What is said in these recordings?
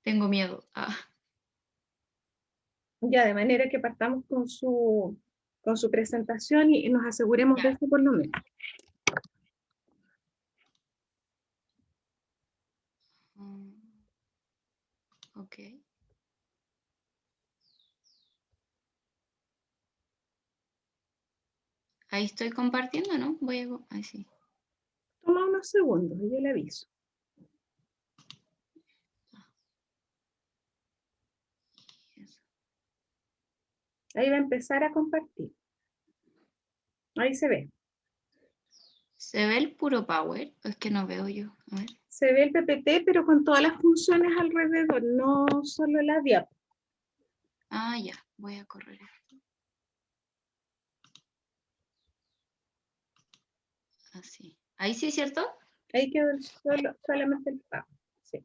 Tengo miedo. Ah, Ya, de manera que partamos con su presentación y nos aseguremos de eso por lo menos. mm, ok. Ahí estoy compartiendo, ¿no? Ahí sí. Toma unos segundos y yo le aviso. Eso. Ahí va a empezar a compartir. Ahí se ve. ¿Se ve el puro power? Es que no veo yo. A ver. Se ve el PPT, pero con todas las funciones alrededor, no solo la diapo. Ah, ya. Voy a correr esto. Así. Ahí sí, ¿cierto? Ahí quedó solamente el pago. Sí.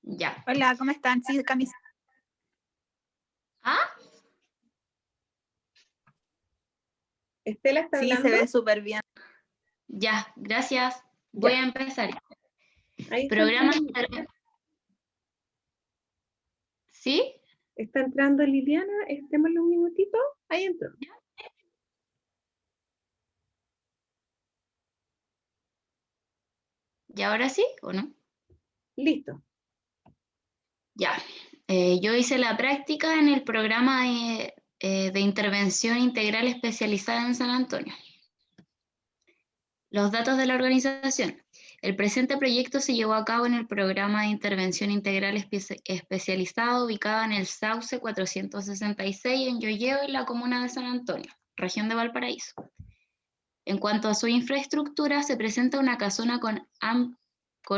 Ya. Hola, ¿cómo están? Sí, Cami. Ah, Estela está Sí, se hablando. ve súper bien. ya. Gracias. Voy Ya. a empezar. Ahí Programa. ¿Sí? está entrando Liliana. Estémosle un minutito. Ahí entró. ¿Y ahora sí o no? Listo. Ya. Yo hice la práctica en el programa de intervención integral especializada en San Antonio. Los datos de la organización. El presente proyecto se llevó a cabo en el programa de intervención integral especializado ubicado en el Sauce 466 en Llolleo, en la comuna de San Antonio, región de Valparaíso. En cuanto a su infraestructura, se presenta una casona con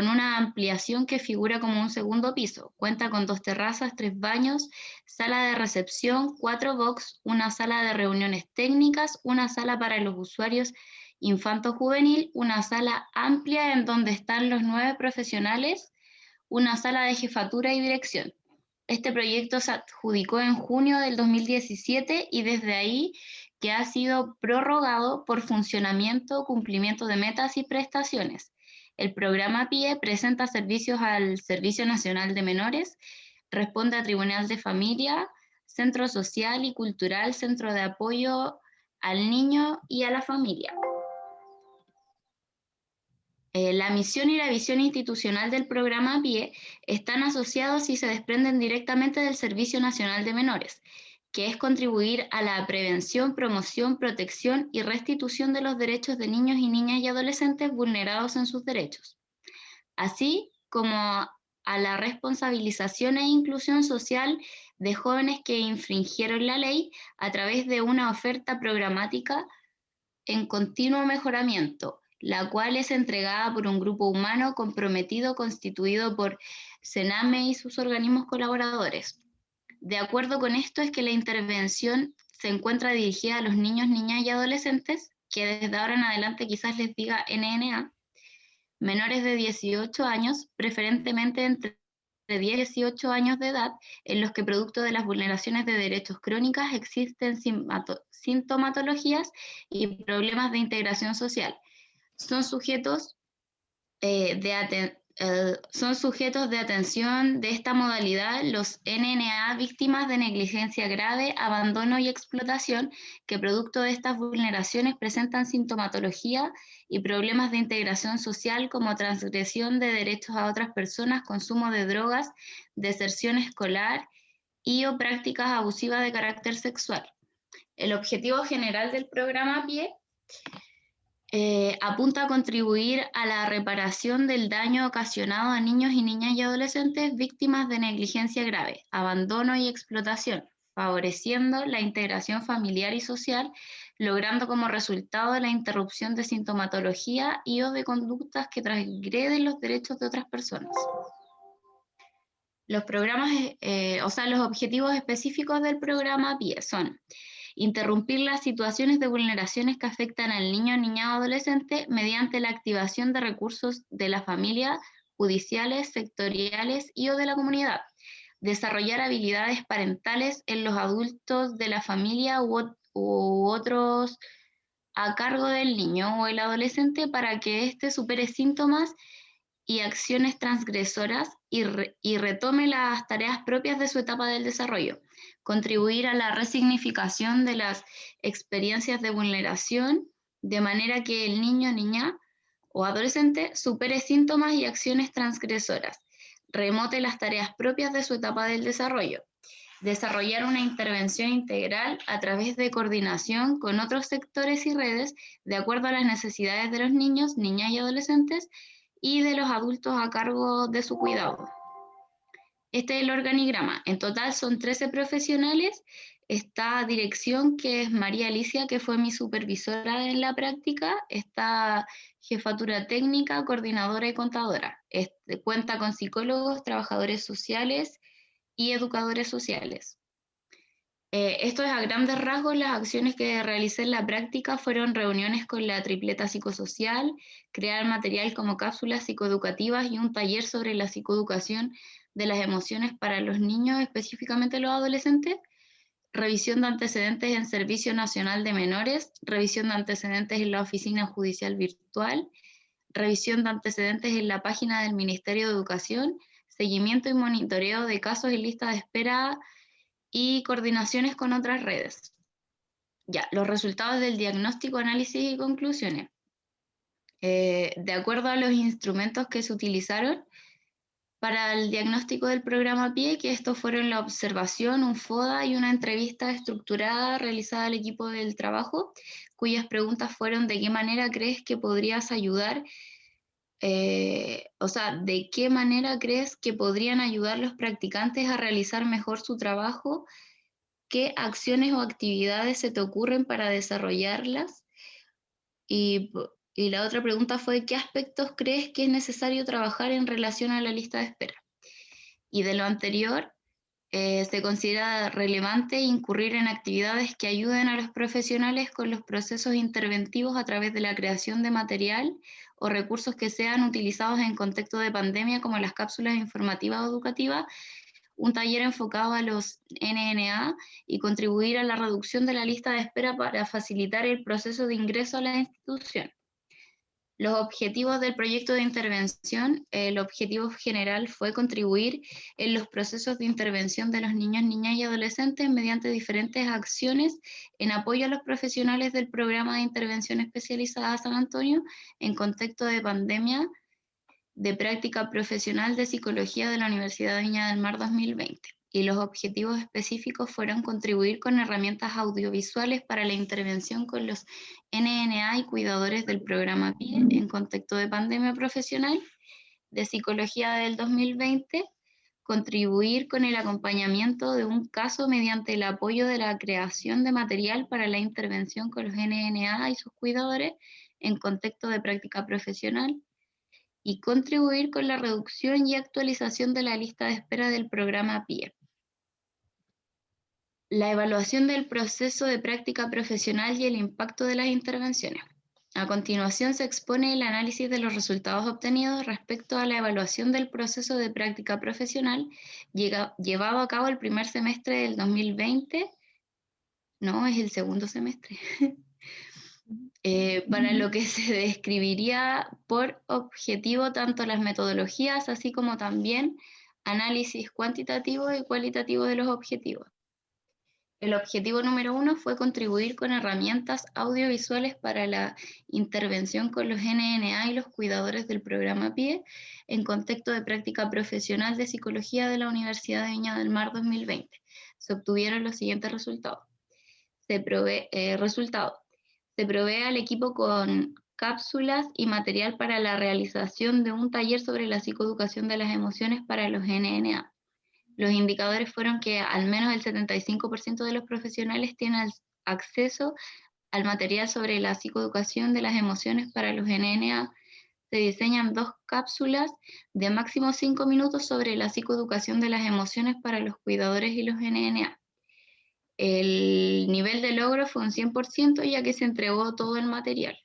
una ampliación que figura como un segundo piso. Cuenta con 2 terrazas, 3 baños, sala de recepción, 4 box, una sala de reuniones técnicas, una sala para los usuarios infanto-juvenil, una sala amplia en donde están los 9 profesionales, una sala de jefatura y dirección. Este proyecto se adjudicó en junio del 2017 y desde ahí que ha sido prorrogado por funcionamiento, cumplimiento de metas y prestaciones. El programa PIE presenta servicios al Servicio Nacional de Menores, responde a Tribunal de Familia, Centro Social y Cultural, Centro de Apoyo al Niño y a la Familia. La misión y la visión institucional del programa PIE están asociados y se desprenden directamente del Servicio Nacional de Menores, que es contribuir a la prevención, promoción, protección y restitución de los derechos de niños y niñas y adolescentes vulnerados en sus derechos, así como a la responsabilización e inclusión social de jóvenes que infringieron la ley a través de una oferta programática en continuo mejoramiento, la cual es entregada por un grupo humano comprometido constituido por CENAME y sus organismos colaboradores. De acuerdo con esto es que la intervención se encuentra dirigida a los niños, niñas y adolescentes, que desde ahora en adelante quizás les diga NNA, menores de 18 años, preferentemente entre 10 y 18 años de edad, en los que producto de las vulneraciones de derechos crónicas existen sintomatologías y problemas de integración social. Son sujetos son sujetos de atención de esta modalidad los NNA víctimas de negligencia grave, abandono y explotación que producto de estas vulneraciones presentan sintomatología y problemas de integración social como transgresión de derechos a otras personas, consumo de drogas, deserción escolar y o prácticas abusivas de carácter sexual. El objetivo general del programa PIE apunta a contribuir a la reparación del daño ocasionado a niños y niñas y adolescentes víctimas de negligencia grave, abandono y explotación, favoreciendo la integración familiar y social, logrando como resultado la interrupción de sintomatología y o de conductas que transgreden los derechos de otras personas. Los programas, los objetivos específicos del programa PIE son interrumpir las situaciones de vulneraciones que afectan al niño, niña o adolescente mediante la activación de recursos de la familia, judiciales, sectoriales y o de la comunidad. Desarrollar habilidades parentales en los adultos de la familia u otros a cargo del niño o el adolescente para que éste supere síntomas y acciones transgresoras y retome las tareas propias de su etapa del desarrollo, contribuir a la resignificación de las experiencias de vulneración, de manera que el niño, niña o adolescente supere síntomas y acciones transgresoras, remote las tareas propias de su etapa del desarrollo, desarrollar una intervención integral a través de coordinación con otros sectores y redes de acuerdo a las necesidades de los niños, niñas y adolescentes y de los adultos a cargo de su cuidado. Este es el organigrama. En total son 13 profesionales. Está dirección, que es María Alicia, que fue mi supervisora en la práctica. Está jefatura técnica, coordinadora y contadora. Cuenta con psicólogos, trabajadores sociales y educadores sociales. Esto es a grandes rasgos. Las acciones que realicé en la práctica fueron reuniones con la tripleta psicosocial, crear material como cápsulas psicoeducativas y un taller sobre la psicoeducación de las emociones para los niños, específicamente los adolescentes, revisión de antecedentes en Servicio Nacional de Menores, revisión de antecedentes en la Oficina Judicial Virtual, revisión de antecedentes en la página del Ministerio de Educación, seguimiento y monitoreo de casos en lista de espera y coordinaciones con otras redes. Ya, los resultados del diagnóstico, análisis y conclusiones. De acuerdo a los instrumentos que se utilizaron para el diagnóstico del programa PIE, que estos fueron la observación, un FODA y una entrevista estructurada realizada al equipo del trabajo, cuyas preguntas fueron: ¿de qué manera crees que podrías ayudar? ¿De qué manera crees que podrían ayudar los practicantes a realizar mejor su trabajo? ¿Qué acciones o actividades se te ocurren para desarrollarlas? Y, y la otra pregunta fue: ¿qué aspectos crees que es necesario trabajar en relación a la lista de espera? Y de lo anterior, se considera relevante incurrir en actividades que ayuden a los profesionales con los procesos interventivos a través de la creación de material o recursos que sean utilizados en contexto de pandemia, como las cápsulas informativas o educativas, un taller enfocado a los NNA y contribuir a la reducción de la lista de espera para facilitar el proceso de ingreso a la institución. Los objetivos del proyecto de intervención: el objetivo general fue contribuir en los procesos de intervención de los niños, niñas y adolescentes mediante diferentes acciones en apoyo a los profesionales del programa de intervención especializada San Antonio en contexto de pandemia, de práctica profesional de psicología de la Universidad de Viña del Mar 2020. Y los objetivos específicos fueron contribuir con herramientas audiovisuales para la intervención con los NNA y cuidadores del programa PIE en contexto de pandemia profesional de psicología del 2020, contribuir con el acompañamiento de un caso mediante el apoyo de la creación de material para la intervención con los NNA y sus cuidadores en contexto de práctica profesional, y contribuir con la reducción y actualización de la lista de espera del programa PIE. La evaluación del proceso de práctica profesional y el impacto de las intervenciones. A continuación se expone el análisis de los resultados obtenidos respecto a la evaluación del proceso de práctica profesional llevado a cabo el primer semestre del 2020, no, es el segundo semestre, para lo que se describiría por objetivo tanto las metodologías, así como también análisis cuantitativo y cualitativo de los objetivos. El objetivo número 1 fue contribuir con herramientas audiovisuales para la intervención con los NNA y los cuidadores del programa PIE en contexto de práctica profesional de psicología de la Universidad de Viña del Mar 2020. Se obtuvieron los siguientes resultados. Se provee al equipo con cápsulas y material para la realización de un taller sobre la psicoeducación de las emociones para los NNA. Los indicadores fueron que al menos el 75% de los profesionales tienen acceso al material sobre la psicoeducación de las emociones para los NNA. Se diseñan 2 cápsulas de máximo 5 minutos sobre la psicoeducación de las emociones para los cuidadores y los NNA. El nivel de logro fue un 100%, ya que se entregó todo el material.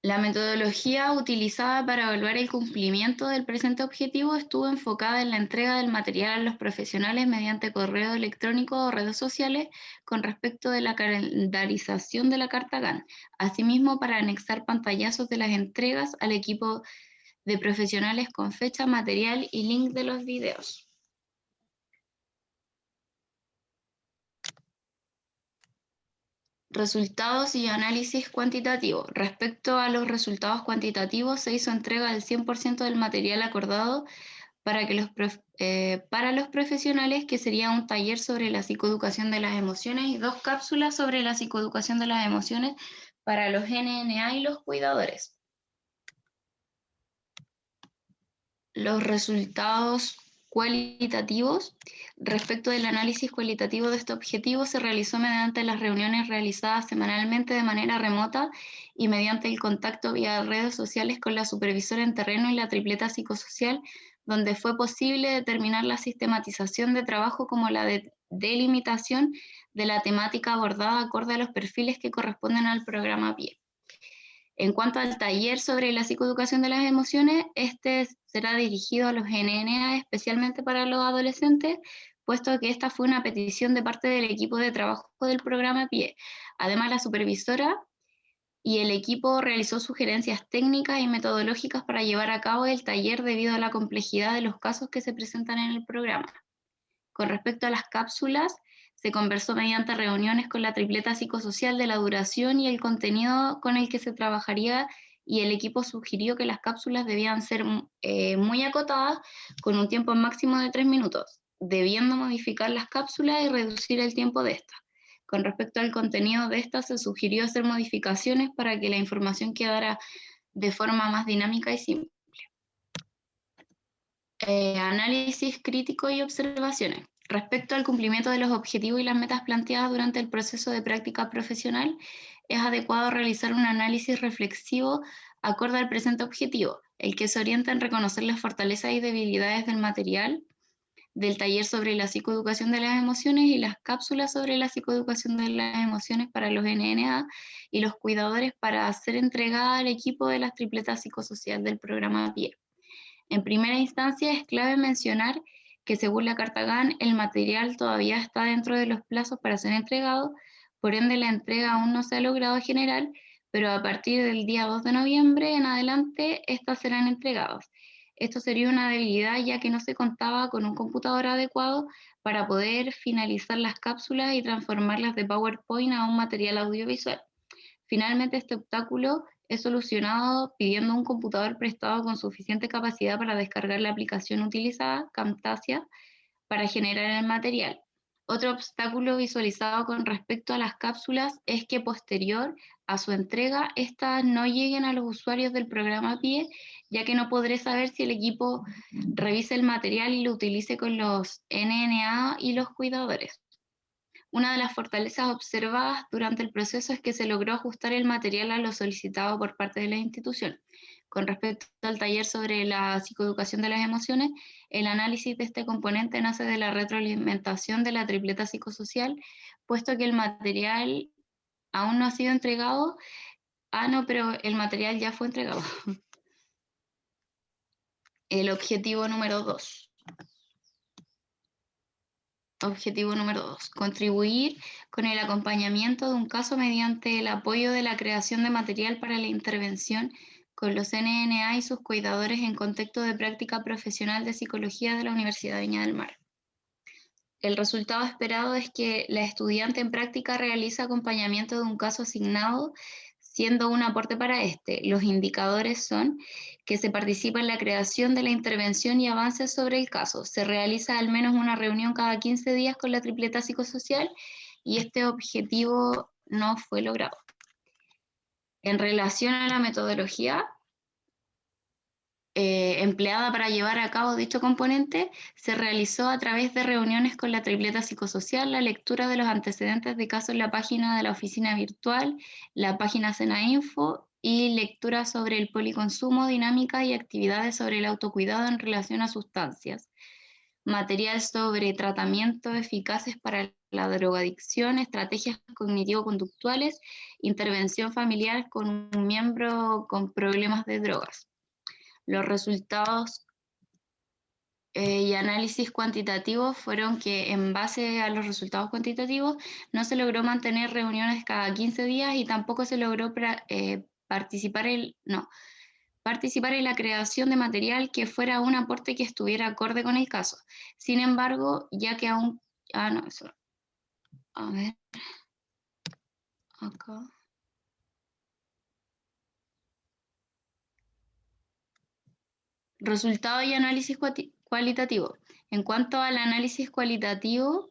La metodología utilizada para evaluar el cumplimiento del presente objetivo estuvo enfocada en la entrega del material a los profesionales mediante correo electrónico o redes sociales con respecto de la calendarización de la carta GAN. Asimismo, para anexar pantallazos de las entregas al equipo de profesionales con fecha, material y link de los videos. Resultados y análisis cuantitativo. Respecto a los resultados cuantitativos, se hizo entrega del 100% del material acordado para los profesionales, que sería un taller sobre la psicoeducación de las emociones y 2 cápsulas sobre la psicoeducación de las emociones para los NNA y los cuidadores. Los resultados cualitativos. Respecto del análisis cualitativo de este objetivo, se realizó mediante las reuniones realizadas semanalmente de manera remota y mediante el contacto vía redes sociales con la supervisora en terreno y la tripleta psicosocial, donde fue posible determinar la sistematización de trabajo como la delimitación de la temática abordada acorde a los perfiles que corresponden al programa PIE. En cuanto al taller sobre la psicoeducación de las emociones, este será dirigido a los NNA, especialmente para los adolescentes, puesto que esta fue una petición de parte del equipo de trabajo del programa PIE. Además, la supervisora y el equipo realizó sugerencias técnicas y metodológicas para llevar a cabo el taller debido a la complejidad de los casos que se presentan en el programa. Con respecto a las cápsulas, se conversó mediante reuniones con la tripleta psicosocial de la duración y el contenido con el que se trabajaría, y el equipo sugirió que las cápsulas debían ser muy acotadas, con un tiempo máximo de 3 minutos, debiendo modificar las cápsulas y reducir el tiempo de estas. Con respecto al contenido de estas, se sugirió hacer modificaciones para que la información quedara de forma más dinámica y simple. Análisis crítico y observaciones. Respecto al cumplimiento de los objetivos y las metas planteadas durante el proceso de práctica profesional, es adecuado realizar un análisis reflexivo acorde al presente objetivo, el que se orienta en reconocer las fortalezas y debilidades del material, del taller sobre la psicoeducación de las emociones y las cápsulas sobre la psicoeducación de las emociones para los NNA y los cuidadores, para ser entregada al equipo de las tripletas psicosocial del programa PIE. En primera instancia, es clave mencionar que, según la Carta GAN, el material todavía está dentro de los plazos para ser entregado, por ende la entrega aún no se ha logrado generar, pero a partir del día 2 de noviembre en adelante estas serán entregadas. Esto sería una debilidad, ya que no se contaba con un computador adecuado para poder finalizar las cápsulas y transformarlas de PowerPoint a un material audiovisual. Finalmente, este obstáculo es solucionado pidiendo un computador prestado con suficiente capacidad para descargar la aplicación utilizada, Camtasia, para generar el material. Otro obstáculo visualizado con respecto a las cápsulas es que, posterior a su entrega, estas no lleguen a los usuarios del programa PIE, ya que no podré saber si el equipo revise el material y lo utilice con los NNA y los cuidadores. Una de las fortalezas observadas durante el proceso es que se logró ajustar el material a lo solicitado por parte de la institución. Con respecto al taller sobre la psicoeducación de las emociones, el análisis de este componente nace de la retroalimentación de la tripleta psicosocial, puesto que el material aún no ha sido entregado. No, pero el material ya fue entregado. El objetivo número 2. Objetivo número 2. Contribuir con el acompañamiento de un caso mediante el apoyo de la creación de material para la intervención con los NNA y sus cuidadores en contexto de práctica profesional de psicología de la Universidad de Viña del Mar. El resultado esperado es que la estudiante en práctica realiza acompañamiento de un caso asignado, siendo un aporte para este. Los indicadores son que se participa en la creación de la intervención y avances sobre el caso. Se realiza al menos una reunión cada 15 días con la tripleta psicosocial, y este objetivo no fue logrado. En relación a la metodología empleada para llevar a cabo dicho componente, se realizó a través de reuniones con la tripleta psicosocial, la lectura de los antecedentes de caso en la página de la oficina virtual, la página Senainfo, y lectura sobre el policonsumo, dinámica y actividades sobre el autocuidado en relación a sustancias, material sobre tratamientos eficaces para la drogadicción, estrategias cognitivo-conductuales, intervención familiar con un miembro con problemas de drogas. Los resultados y análisis cuantitativos fueron que, en base a los resultados cuantitativos, no se logró mantener reuniones cada 15 días y tampoco se logró participar en la creación de material que fuera un aporte que estuviera acorde con el caso. Sin embargo, ya que aún... Ah, no, eso. A ver. Acá. Resultado y análisis cualitativo. En cuanto al análisis cualitativo,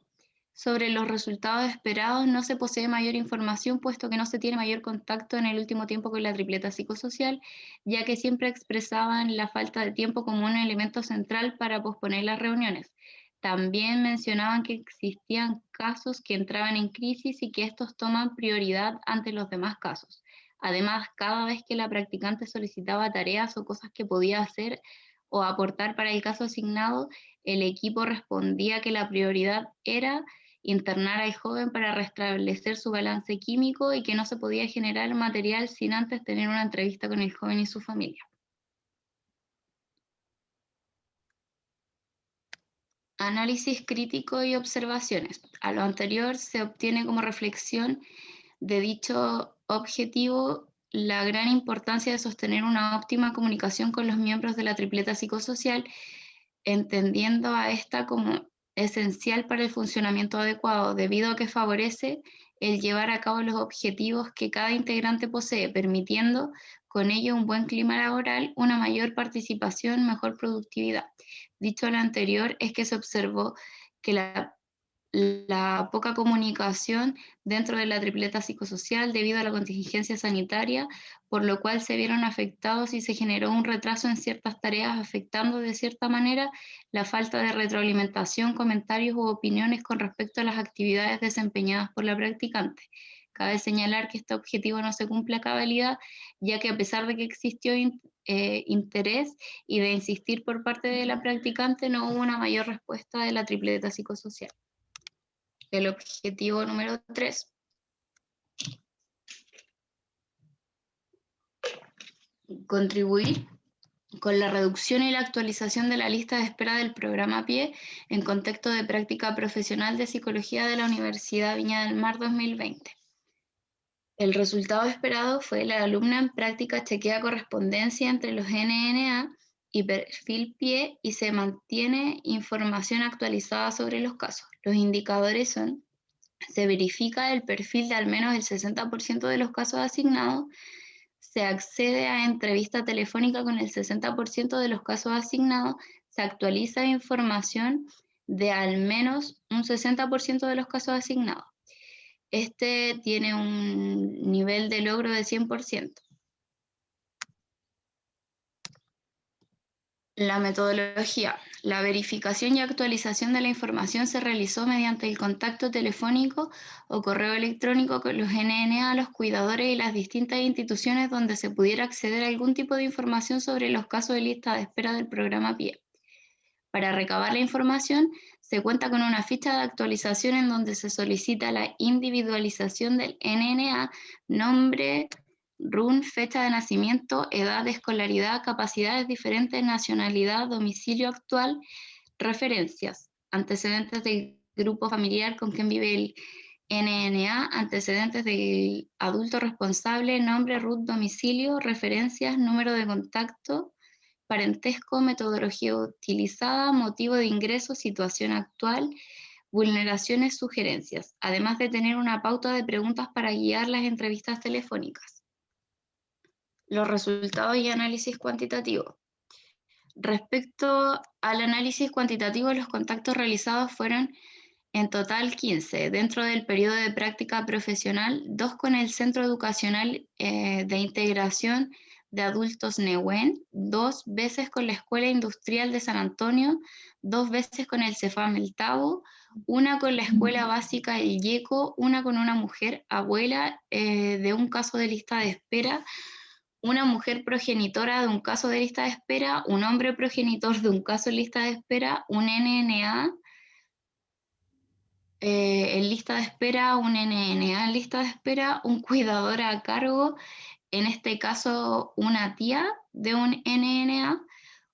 sobre los resultados esperados no se posee mayor información, puesto que no se tiene mayor contacto en el último tiempo con la tripleta psicosocial, ya que siempre expresaban la falta de tiempo como un elemento central para posponer las reuniones. También mencionaban que existían casos que entraban en crisis y que estos toman prioridad ante los demás casos. Además, cada vez que la practicante solicitaba tareas o cosas que podía hacer o aportar para el caso asignado, el equipo respondía que la prioridad era internar al joven para restablecer su balance químico y que no se podía generar material sin antes tener una entrevista con el joven y su familia. Análisis crítico y observaciones. A lo anterior se obtiene como reflexión de dicho objetivo la gran importancia de sostener una óptima comunicación con los miembros de la tripleta psicosocial, entendiendo a esta como esencial para el funcionamiento adecuado, debido a que favorece el llevar a cabo los objetivos que cada integrante posee, permitiendo con ello un buen clima laboral, una mayor participación, mejor productividad. Dicho lo anterior, es que se observó que la poca comunicación dentro de la tripleta psicosocial debido a la contingencia sanitaria, por lo cual se vieron afectados y se generó un retraso en ciertas tareas, afectando de cierta manera la falta de retroalimentación, comentarios u opiniones con respecto a las actividades desempeñadas por la practicante. Cabe señalar que este objetivo no se cumple a cabalidad, ya que a pesar de que existió interés y de insistir por parte de la practicante, no hubo una mayor respuesta de la tripleta psicosocial. El objetivo número 3. Contribuir con la reducción y la actualización de la lista de espera del programa PIE en contexto de práctica profesional de psicología de la Universidad Viña del Mar 2020. El resultado esperado fue la alumna en práctica chequea correspondencia entre los NNA y perfil PIE y se mantiene información actualizada sobre los casos. Los indicadores son: se verifica el perfil de al menos el 60% de los casos asignados, se accede a entrevista telefónica con el 60% de los casos asignados, se actualiza información de al menos un 60% de los casos asignados. Este tiene un nivel de logro de 100%. La metodología. La verificación y actualización de la información se realizó mediante el contacto telefónico o correo electrónico con los NNA, los cuidadores y las distintas instituciones donde se pudiera acceder a algún tipo de información sobre los casos de lista de espera del programa PIE. Para recabar la información, se cuenta con una ficha de actualización en donde se solicita la individualización del NNA, nombre, RUN, fecha de nacimiento, edad, escolaridad, capacidades diferentes, nacionalidad, domicilio actual, referencias, antecedentes del grupo familiar con quien vive el NNA, antecedentes del adulto responsable, nombre, RUT, domicilio, referencias, número de contacto, parentesco, metodología utilizada, motivo de ingreso, situación actual, vulneraciones, sugerencias, además de tener una pauta de preguntas para guiar las entrevistas telefónicas. Los resultados y análisis cuantitativo. Respecto al análisis cuantitativo, los contactos realizados fueron en total 15. Dentro del periodo de práctica profesional, 2 con el Centro Educacional de Integración de Adultos Nehuen, 2 veces con la Escuela Industrial de San Antonio, 2 veces con el Cefam El Tabo, 1 con la Escuela Básica El Yeco, 1 con una mujer abuela de un caso de lista de espera, una mujer progenitora de un caso de lista de espera, un hombre progenitor de un caso de lista de espera, un NNA en lista de espera, un NNA en lista de espera, un cuidador a cargo, en este caso una tía de un NNA,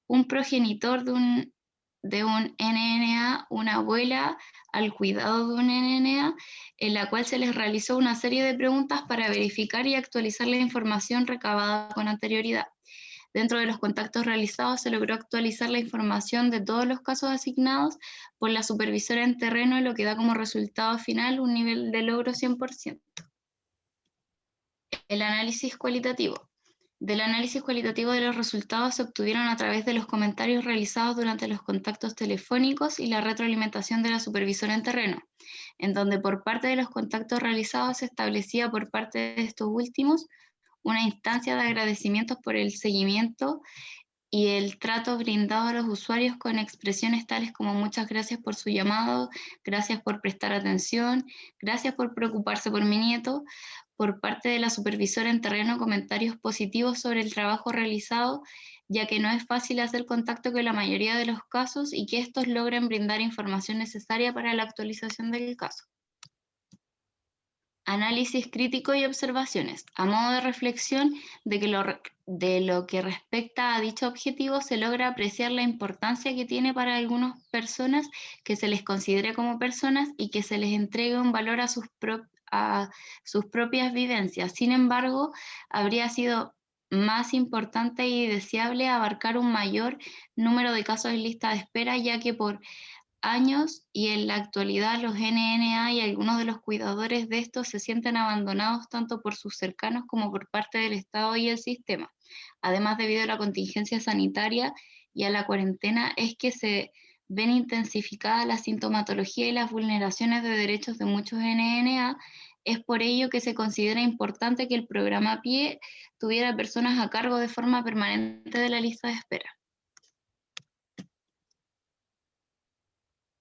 un progenitor de un NNA, una abuela al cuidado de un NNA, en la cual se les realizó una serie de preguntas para verificar y actualizar la información recabada con anterioridad. Dentro de los contactos realizados se logró actualizar la información de todos los casos asignados por la supervisora en terreno, lo que da como resultado final un nivel de logro 100%. El análisis cualitativo. Del análisis cualitativo de los resultados se obtuvieron a través de los comentarios realizados durante los contactos telefónicos y la retroalimentación de la supervisora en terreno, en donde por parte de los contactos realizados se establecía por parte de estos últimos una instancia de agradecimientos por el seguimiento y el trato brindado a los usuarios con expresiones tales como muchas gracias por su llamado, gracias por prestar atención, gracias por preocuparse por mi nieto. Por parte de la supervisora en terreno, comentarios positivos sobre el trabajo realizado, ya que no es fácil hacer contacto con la mayoría de los casos y que estos logren brindar información necesaria para la actualización del caso. Análisis crítico y observaciones. A modo de reflexión de lo que respecta a dicho objetivo, se logra apreciar la importancia que tiene para algunas personas que se les considere como personas y que se les entregue un valor a sus propias vivencias. Sin embargo, habría sido más importante y deseable abarcar un mayor número de casos en lista de espera, ya que por años y en la actualidad los NNA y algunos de los cuidadores de estos se sienten abandonados tanto por sus cercanos como por parte del Estado y el sistema. Además, debido a la contingencia sanitaria y a la cuarentena, es que se ven intensificadas la sintomatología y las vulneraciones de derechos de muchos NNA. Es por ello que se considera importante que el programa PIE tuviera personas a cargo de forma permanente de la lista de espera.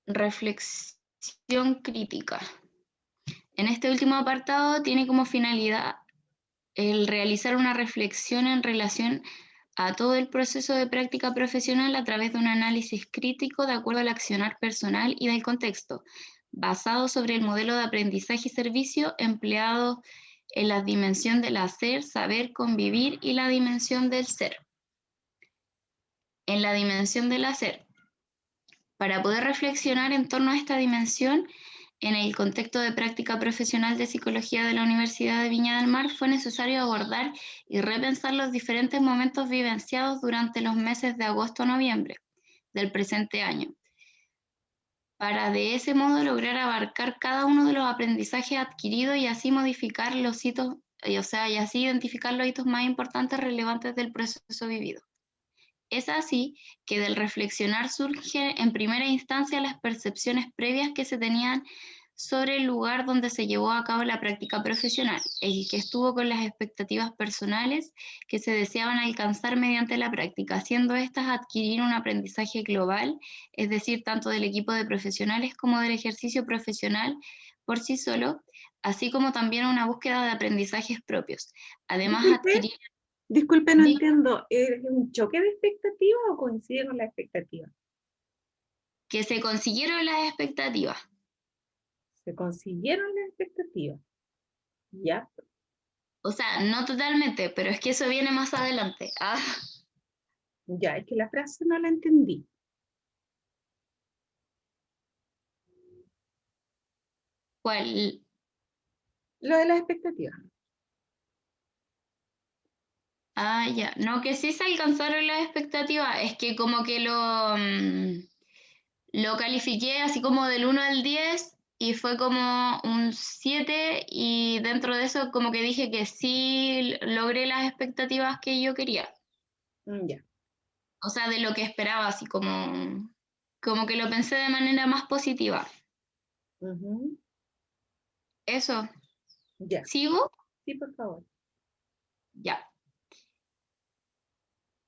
Reflexión crítica. En este último apartado tiene como finalidad el realizar una reflexión en relación a todo el proceso de práctica profesional a través de un análisis crítico de acuerdo al accionar personal y del contexto, basado sobre el modelo de aprendizaje y servicio empleado en la dimensión del hacer, saber, convivir y la dimensión del ser. En la dimensión del hacer, para poder reflexionar en torno a esta dimensión, en el contexto de práctica profesional de psicología de la Universidad de Viña del Mar, fue necesario abordar y repensar los diferentes momentos vivenciados durante los meses de agosto a noviembre del presente año, para de ese modo lograr abarcar cada uno de los aprendizajes adquiridos y así modificar los hitos, y así identificar los hitos más importantes relevantes del proceso vivido. Es así que del reflexionar surgen en primera instancia las percepciones previas que se tenían sobre el lugar donde se llevó a cabo la práctica profesional, y que estuvo con las expectativas personales que se deseaban alcanzar mediante la práctica, siendo estas adquirir un aprendizaje global, es decir, tanto del equipo de profesionales como del ejercicio profesional por sí solo, así como también una búsqueda de aprendizajes propios. Además, adquirir... Disculpe, no entiendo. ¿Es un choque de expectativas o coincide con la expectativa? Que se consiguieron las expectativas. Se consiguieron las expectativas. Ya. O sea, no totalmente, pero es que eso viene más adelante. Ah, Ya, es que la frase no la entendí. ¿cuál? Lo de las expectativas. Ah, ya. No, que sí se alcanzaron las expectativas. Es que como que lo califiqué así como del 1 al 10 y fue como un 7 y dentro de eso como que dije que sí logré las expectativas que yo quería. Ya. O sea, de lo que esperaba, así como que lo pensé de manera más positiva. Ujú. Eso. Ya. ¿Sigo? Sí, por favor. Ya.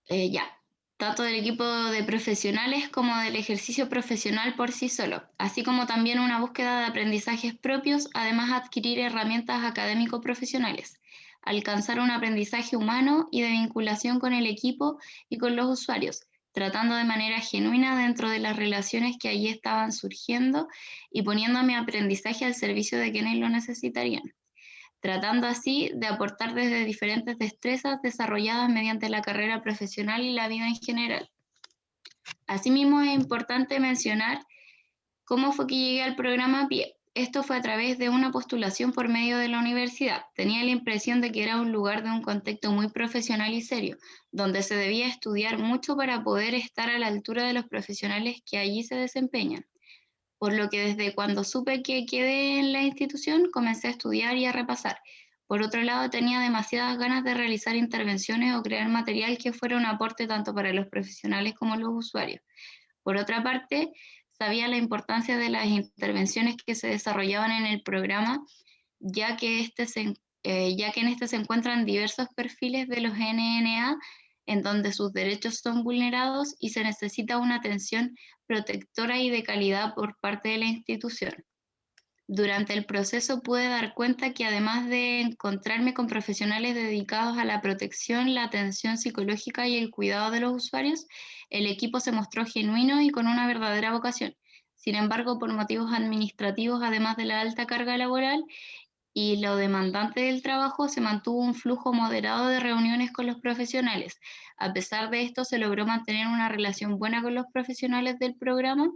Ya. Tanto del equipo de profesionales como del ejercicio profesional por sí solo, así como también una búsqueda de aprendizajes propios, además adquirir herramientas académico-profesionales, alcanzar un aprendizaje humano y de vinculación con el equipo y con los usuarios, tratando de manera genuina dentro de las relaciones que allí estaban surgiendo y poniendo mi aprendizaje al servicio de quienes lo necesitarían, tratando así de aportar desde diferentes destrezas desarrolladas mediante la carrera profesional y la vida en general. Asimismo, es importante mencionar cómo fue que llegué al programa PIE. Esto fue a través de una postulación por medio de la universidad. Tenía la impresión de que era un lugar de un contexto muy profesional y serio, donde se debía estudiar mucho para poder estar a la altura de los profesionales que allí se desempeñan. Por lo que desde cuando supe que quedé en la institución, comencé a estudiar y a repasar. Por otro lado, tenía demasiadas ganas de realizar intervenciones o crear material que fuera un aporte tanto para los profesionales como los usuarios. Por otra parte, sabía la importancia de las intervenciones que se desarrollaban en el programa, ya que en este se encuentran diversos perfiles de los NNA en donde sus derechos son vulnerados y se necesita una atención protectora y de calidad por parte de la institución. Durante el proceso pude dar cuenta que además de encontrarme con profesionales dedicados a la protección, la atención psicológica y el cuidado de los usuarios, el equipo se mostró genuino y con una verdadera vocación. Sin embargo, por motivos administrativos, además de la alta carga laboral y lo demandante del trabajo, se mantuvo un flujo moderado de reuniones con los profesionales. A pesar de esto, se logró mantener una relación buena con los profesionales del programa,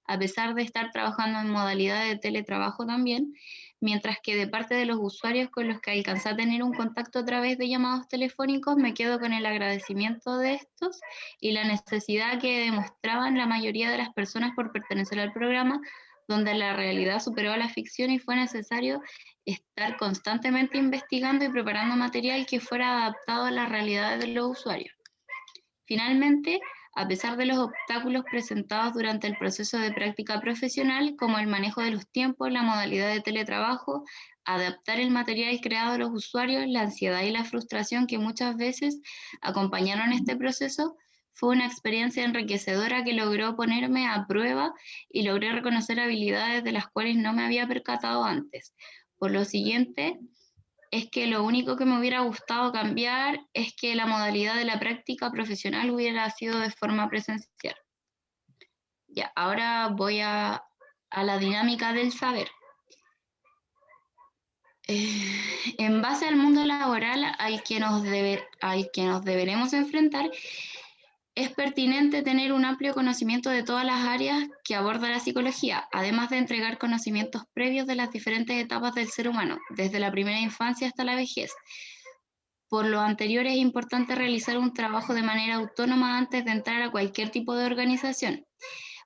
a pesar de estar trabajando en modalidad de teletrabajo también, mientras que de parte de los usuarios con los que alcancé a tener un contacto a través de llamados telefónicos, me quedo con el agradecimiento de estos y la necesidad que demostraban la mayoría de las personas por pertenecer al programa, donde la realidad superó a la ficción y fue necesario estar constantemente investigando y preparando material que fuera adaptado a las realidades de los usuarios. Finalmente, a pesar de los obstáculos presentados durante el proceso de práctica profesional, como el manejo de los tiempos, la modalidad de teletrabajo, adaptar el material creado a los usuarios, la ansiedad y la frustración que muchas veces acompañaron este proceso, fue una experiencia enriquecedora que logró ponerme a prueba y logré reconocer habilidades de las cuales no me había percatado antes. Por lo siguiente, es que lo único que me hubiera gustado cambiar es que la modalidad de la práctica profesional hubiera sido de forma presencial. Ya, ahora voy a la dinámica del saber. En base al mundo laboral al que nos deberemos enfrentar, es pertinente tener un amplio conocimiento de todas las áreas que aborda la psicología, además de entregar conocimientos previos de las diferentes etapas del ser humano, desde la primera infancia hasta la vejez. Por lo anterior, es importante realizar un trabajo de manera autónoma antes de entrar a cualquier tipo de organización,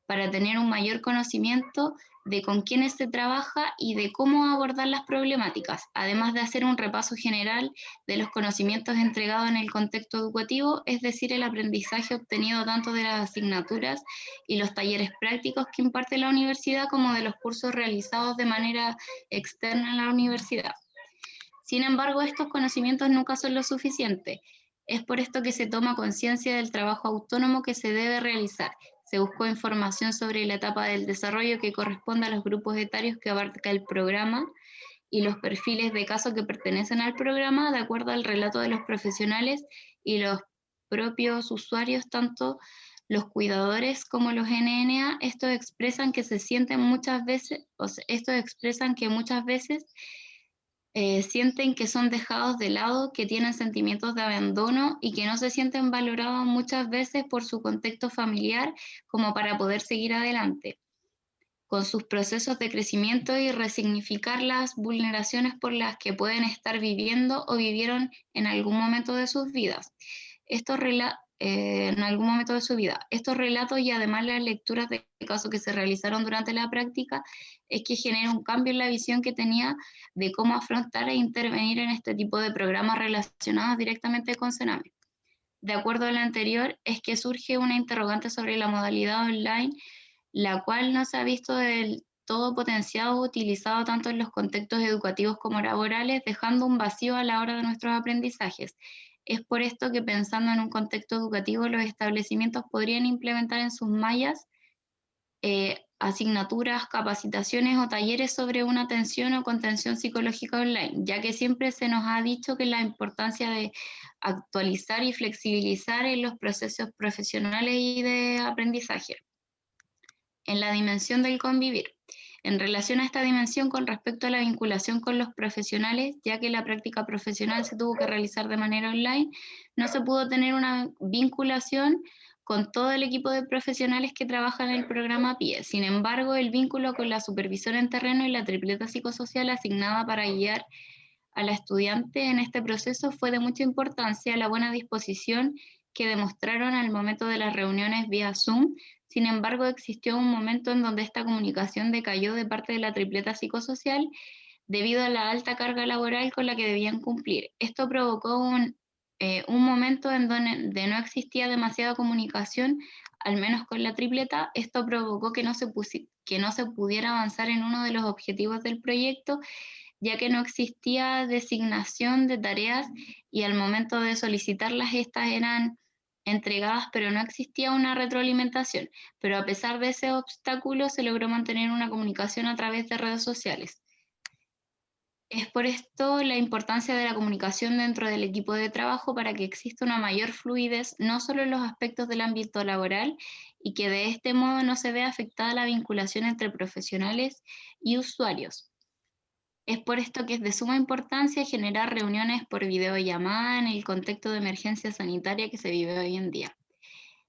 para tener un mayor conocimiento de con quiénes se trabaja y de cómo abordar las problemáticas, además de hacer un repaso general de los conocimientos entregados en el contexto educativo, es decir, el aprendizaje obtenido tanto de las asignaturas y los talleres prácticos que imparte la universidad como de los cursos realizados de manera externa en la universidad. Sin embargo, estos conocimientos nunca son lo suficiente. Es por esto que se toma conciencia del trabajo autónomo que se debe realizar. Se buscó información sobre la etapa del desarrollo que corresponde a los grupos etarios que abarca el programa y los perfiles de caso que pertenecen al programa de acuerdo al relato de los profesionales y los propios usuarios, tanto los cuidadores como los NNA. Estos expresan que muchas veces sienten que son dejados de lado, que tienen sentimientos de abandono y que no se sienten valorados muchas veces por su contexto familiar como para poder seguir adelante con sus procesos de crecimiento y resignificar las vulneraciones por las que pueden estar viviendo o vivieron en algún momento de sus vidas. En algún momento de su vida. Estos relatos y además las lecturas de casos que se realizaron durante la práctica es que genera un cambio en la visión que tenía de cómo afrontar e intervenir en este tipo de programas relacionados directamente con Sename. De acuerdo a lo anterior, es que surge una interrogante sobre la modalidad online, la cual no se ha visto del todo potenciado o utilizado tanto en los contextos educativos como laborales, dejando un vacío a la hora de nuestros aprendizajes. Es por esto que pensando en un contexto educativo, los establecimientos podrían implementar en sus mallas asignaturas, capacitaciones o talleres sobre una atención o contención psicológica online, ya que siempre se nos ha dicho que la importancia de actualizar y flexibilizar en los procesos profesionales y de aprendizaje. En la dimensión del convivir. En relación a esta dimensión con respecto a la vinculación con los profesionales, ya que la práctica profesional se tuvo que realizar de manera online, no se pudo tener una vinculación con todo el equipo de profesionales que trabajan en el programa PIE. Sin embargo, el vínculo con la supervisora en terreno y la tripleta psicosocial asignada para guiar a la estudiante en este proceso fue de mucha importancia la buena disposición que demostraron al momento de las reuniones vía Zoom. Sin embargo, existió un momento en donde esta comunicación decayó de parte de la tripleta psicosocial debido a la alta carga laboral con la que debían cumplir. Esto provocó un momento en donde no existía demasiada comunicación, al menos con la tripleta. Esto provocó que no se pudiera avanzar en uno de los objetivos del proyecto, ya que no existía designación de tareas y al momento de solicitarlas estas eran entregadas, pero no existía una retroalimentación. Pero a pesar de ese obstáculo se logró mantener una comunicación a través de redes sociales. Es por esto la importancia de la comunicación dentro del equipo de trabajo para que exista una mayor fluidez, no solo en los aspectos del ámbito laboral, y que de este modo no se vea afectada la vinculación entre profesionales y usuarios. Es por esto que es de suma importancia generar reuniones por videollamada en el contexto de emergencia sanitaria que se vive hoy en día.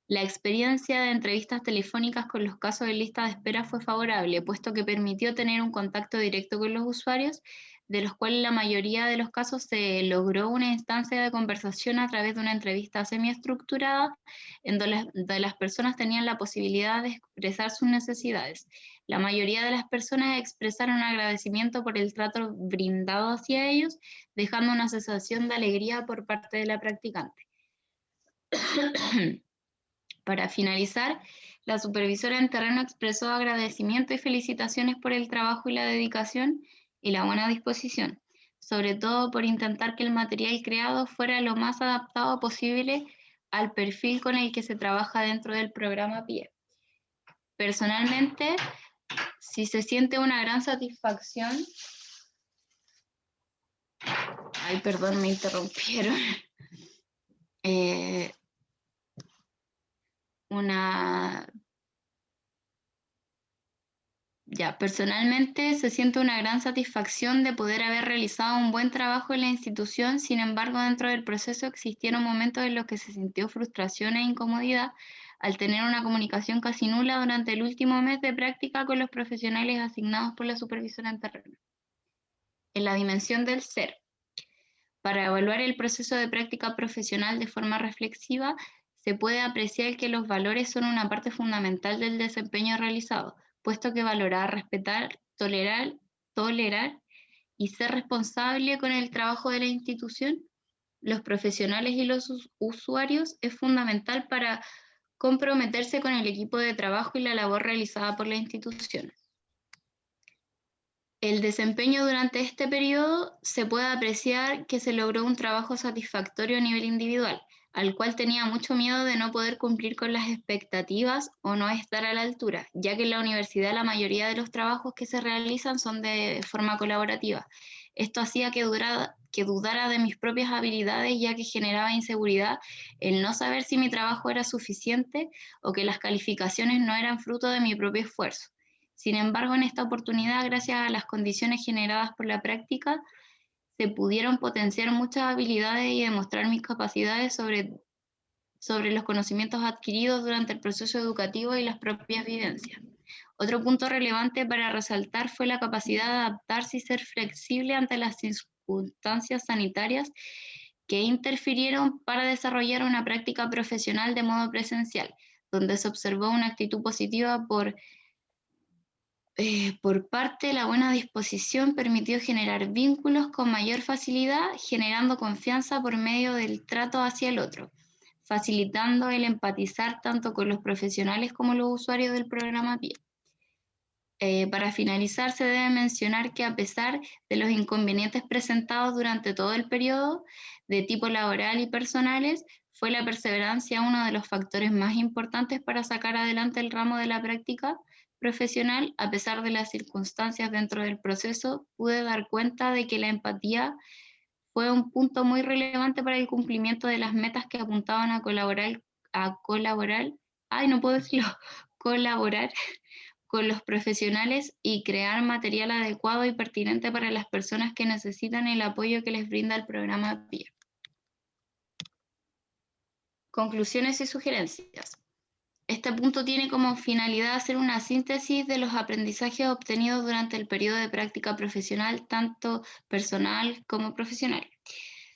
La experiencia de entrevistas telefónicas con los casos de lista de espera fue favorable, puesto que permitió tener un contacto directo con los usuarios, de los cuales la mayoría de los casos se logró una instancia de conversación a través de una entrevista semiestructurada, en donde las personas tenían la posibilidad de expresar sus necesidades. La mayoría de las personas expresaron agradecimiento por el trato brindado hacia ellos, dejando una sensación de alegría por parte de la practicante. Para finalizar, la supervisora en terreno expresó agradecimiento y felicitaciones por el trabajo y la dedicación y la buena disposición, sobre todo por intentar que el material creado fuera lo más adaptado posible al perfil con el que se trabaja dentro del programa PIE. Personalmente, si se siente una gran satisfacción... Ay, perdón, me interrumpieron. Personalmente se siente una gran satisfacción de poder haber realizado un buen trabajo en la institución. Sin embargo, dentro del proceso existieron momentos en los que se sintió frustración e incomodidad al tener una comunicación casi nula durante el último mes de práctica con los profesionales asignados por la supervisora en terreno. En la dimensión del ser, para evaluar el proceso de práctica profesional de forma reflexiva, se puede apreciar que los valores son una parte fundamental del desempeño realizado, puesto que valorar, respetar, tolerar y ser responsable con el trabajo de la institución, los profesionales y los usuarios es fundamental para comprometerse con el equipo de trabajo y la labor realizada por la institución. El desempeño durante este periodo se puede apreciar que se logró un trabajo satisfactorio a nivel individual, al cual tenía mucho miedo de no poder cumplir con las expectativas o no estar a la altura, ya que en la universidad la mayoría de los trabajos que se realizan son de forma colaborativa. Esto hacía que dudara de mis propias habilidades, ya que generaba inseguridad el no saber si mi trabajo era suficiente o que las calificaciones no eran fruto de mi propio esfuerzo. Sin embargo, en esta oportunidad, gracias a las condiciones generadas por la práctica, se pudieron potenciar muchas habilidades y demostrar mis capacidades sobre los conocimientos adquiridos durante el proceso educativo y las propias vivencias. Otro punto relevante para resaltar fue la capacidad de adaptarse y ser flexible ante las circunstancias sanitarias que interfirieron para desarrollar una práctica profesional de modo presencial, donde se observó una actitud positiva por parte, la buena disposición permitió generar vínculos con mayor facilidad, generando confianza por medio del trato hacia el otro, facilitando el empatizar tanto con los profesionales como los usuarios del programa PIE. Para finalizar, se debe mencionar que a pesar de los inconvenientes presentados durante todo el periodo, de tipo laboral y personales, fue la perseverancia uno de los factores más importantes para sacar adelante el ramo de la práctica profesional. A pesar de las circunstancias dentro del proceso, pude dar cuenta de que la empatía fue un punto muy relevante para el cumplimiento de las metas que apuntaban a colaborar, colaborar con los profesionales y crear material adecuado y pertinente para las personas que necesitan el apoyo que les brinda el programa PIE. Conclusiones y sugerencias. Este punto tiene como finalidad hacer una síntesis de los aprendizajes obtenidos durante el periodo de práctica profesional, tanto personal como profesional.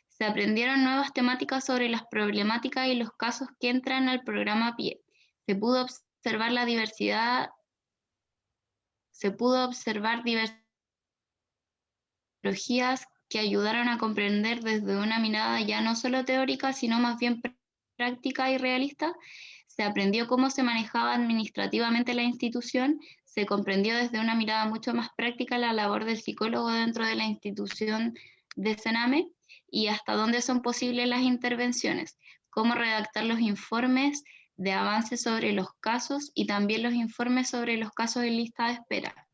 Se aprendieron nuevas temáticas sobre las problemáticas y los casos que entran al programa PIE. Se pudo observar diversas metodologías que ayudaron a comprender desde una mirada ya no solo teórica, sino más bien práctica y realista. Se aprendió cómo se manejaba administrativamente la institución, se comprendió desde una mirada mucho más práctica la labor del psicólogo dentro de la institución de Sename y hasta dónde son posibles las intervenciones, cómo redactar los informes de avance sobre los casos y también los informes sobre los casos en lista de espera.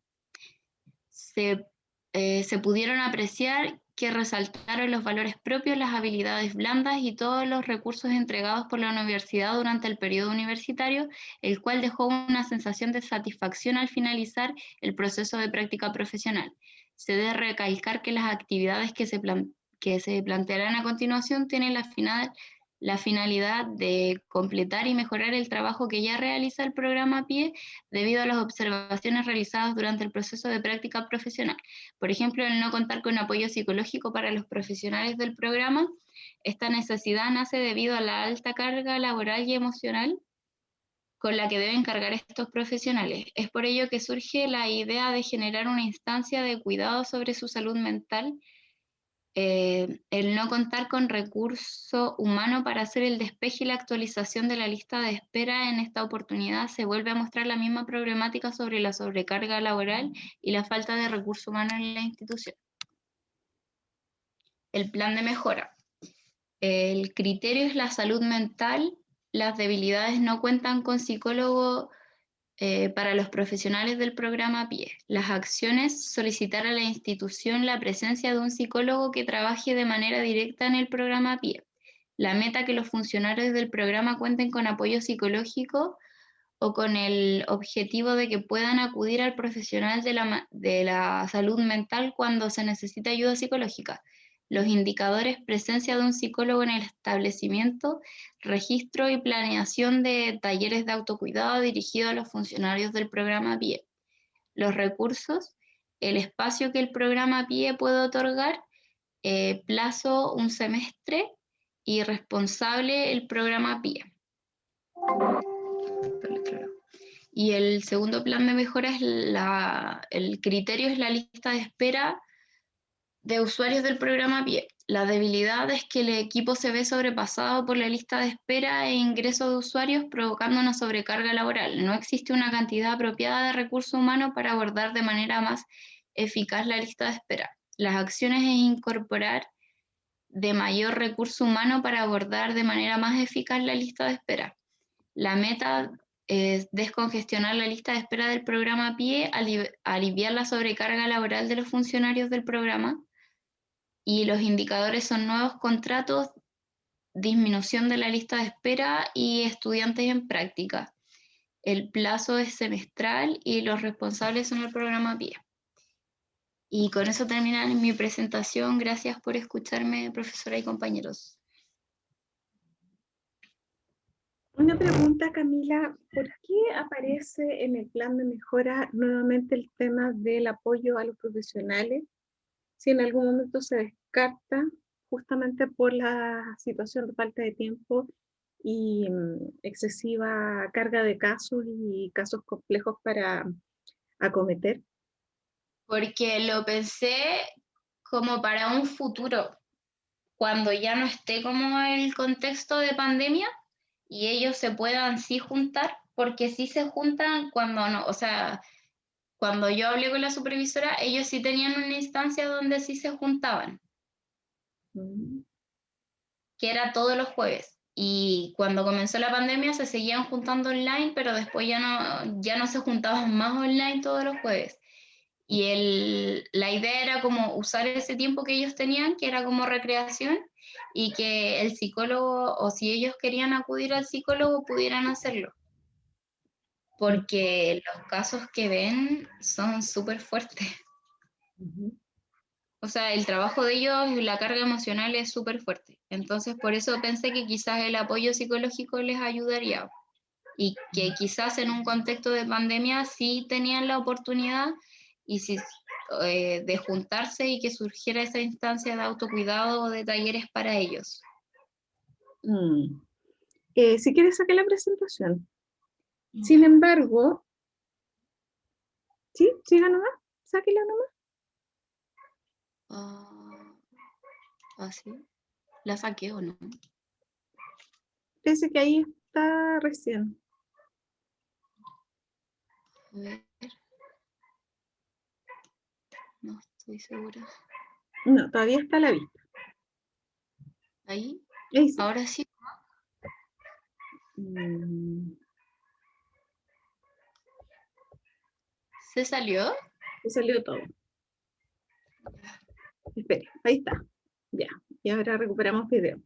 Se pudieron apreciar que resaltaron los valores propios, las habilidades blandas y todos los recursos entregados por la universidad durante el periodo universitario, el cual dejó una sensación de satisfacción al finalizar el proceso de práctica profesional. Se debe recalcar que las actividades que se plantearán a continuación tienen la finalidad de completar y mejorar el trabajo que ya realiza el programa PIE debido a las observaciones realizadas durante el proceso de práctica profesional. Por ejemplo, el no contar con apoyo psicológico para los profesionales del programa. Esta necesidad nace debido a la alta carga laboral y emocional con la que deben cargar estos profesionales. Es por ello que surge la idea de generar una instancia de cuidado sobre su salud mental. El no contar con recurso humano para hacer el despeje y la actualización de la lista de espera en esta oportunidad se vuelve a mostrar la misma problemática sobre la sobrecarga laboral y la falta de recurso humano en la institución. El plan de mejora. El criterio es la salud mental. Las debilidades no cuentan con psicólogo para los profesionales del programa PIE. Las acciones, solicitar a la institución la presencia de un psicólogo que trabaje de manera directa en el programa PIE. La meta, que los funcionarios del programa cuenten con apoyo psicológico o con el objetivo de que puedan acudir al profesional de la salud mental cuando se necesite ayuda psicológica. Los indicadores: presencia de un psicólogo en el establecimiento, registro y planeación de talleres de autocuidado dirigidos a los funcionarios del programa PIE. Los recursos: el espacio que el programa PIE puede otorgar, plazo 1 semestre y responsable el programa PIE. Y el segundo plan de mejora es el criterio es la lista de espera de usuarios del programa PIE. La debilidad es que el equipo se ve sobrepasado por la lista de espera e ingreso de usuarios, provocando una sobrecarga laboral. No existe una cantidad apropiada de recursos humanos para abordar de manera más eficaz la lista de espera. Las acciones es incorporar de mayor recurso humano para abordar de manera más eficaz la lista de espera. La meta es descongestionar la lista de espera del programa PIE, aliviar la sobrecarga laboral de los funcionarios del programa, y los indicadores son nuevos contratos, disminución de la lista de espera y estudiantes en práctica. El plazo es semestral y los responsables son el programa PIE. Y con eso termina mi presentación. Gracias por escucharme, profesora y compañeros. Una pregunta, Camila, ¿por qué aparece en el plan de mejora nuevamente el tema del apoyo a los profesionales si en algún momento se descarta justamente por la situación de falta de tiempo y excesiva carga de casos y casos complejos para acometer? Porque lo pensé como para un futuro, cuando ya no esté como el contexto de pandemia y ellos se puedan sí juntar, porque sí se juntan cuando no, o sea, cuando yo hablé con la supervisora, ellos sí tenían una instancia donde sí se juntaban, Mm. que era todos los jueves. Y cuando comenzó la pandemia se seguían juntando online, pero después ya no se juntaban más online todos los jueves. Y la idea era como usar ese tiempo que ellos tenían, que era como recreación, y que el psicólogo, o si ellos querían acudir al psicólogo, pudieran hacerlo. Porque los casos que ven son súper fuertes. Ujú. O sea, el trabajo de ellos y la carga emocional es súper fuerte. Entonces, por eso pensé que quizás el apoyo psicológico les ayudaría. y que quizás en un contexto de pandemia sí tenían la oportunidad y si, de juntarse y que surgiera esa instancia de autocuidado o de talleres para ellos. Si quieres, saque la presentación. Sin embargo, ¿sí? Siga nomás, sáquela nomás. ¿Así? ¿La saqué o no? Parece que ahí está recién. A ver. No estoy segura. No, todavía está a la vista. ¿Ahí? Ahí sí. Ahora sí. ¿Se salió? Se salió todo. Espera, ahí está. Ya, y ahora recuperamos video.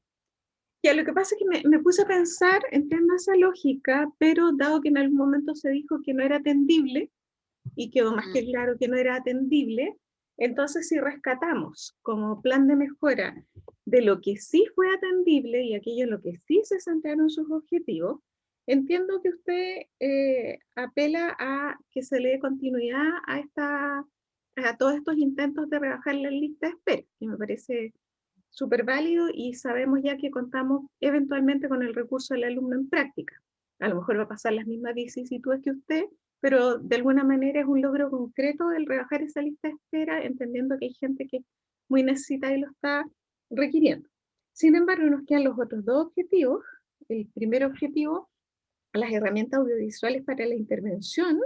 Ya, lo que pasa es que me puse a pensar en temas esa lógica, pero dado que en algún momento se dijo que no era atendible, y quedó más que claro que no era atendible, entonces si rescatamos como plan de mejora de lo que sí fue atendible y aquello en lo que sí se centraron sus objetivos, entiendo que usted apela a que se le dé continuidad a todos estos intentos de rebajar la lista de espera, que me parece súper válido y sabemos ya que contamos eventualmente con el recurso del alumno en práctica. A lo mejor va a pasar las mismas vicisitudes que usted, pero de alguna manera es un logro concreto el rebajar esa lista de espera, entendiendo que hay gente que es muy necesitada y lo está requiriendo. Sin embargo, nos quedan los otros dos objetivos. El primer objetivo, las herramientas audiovisuales para la intervención,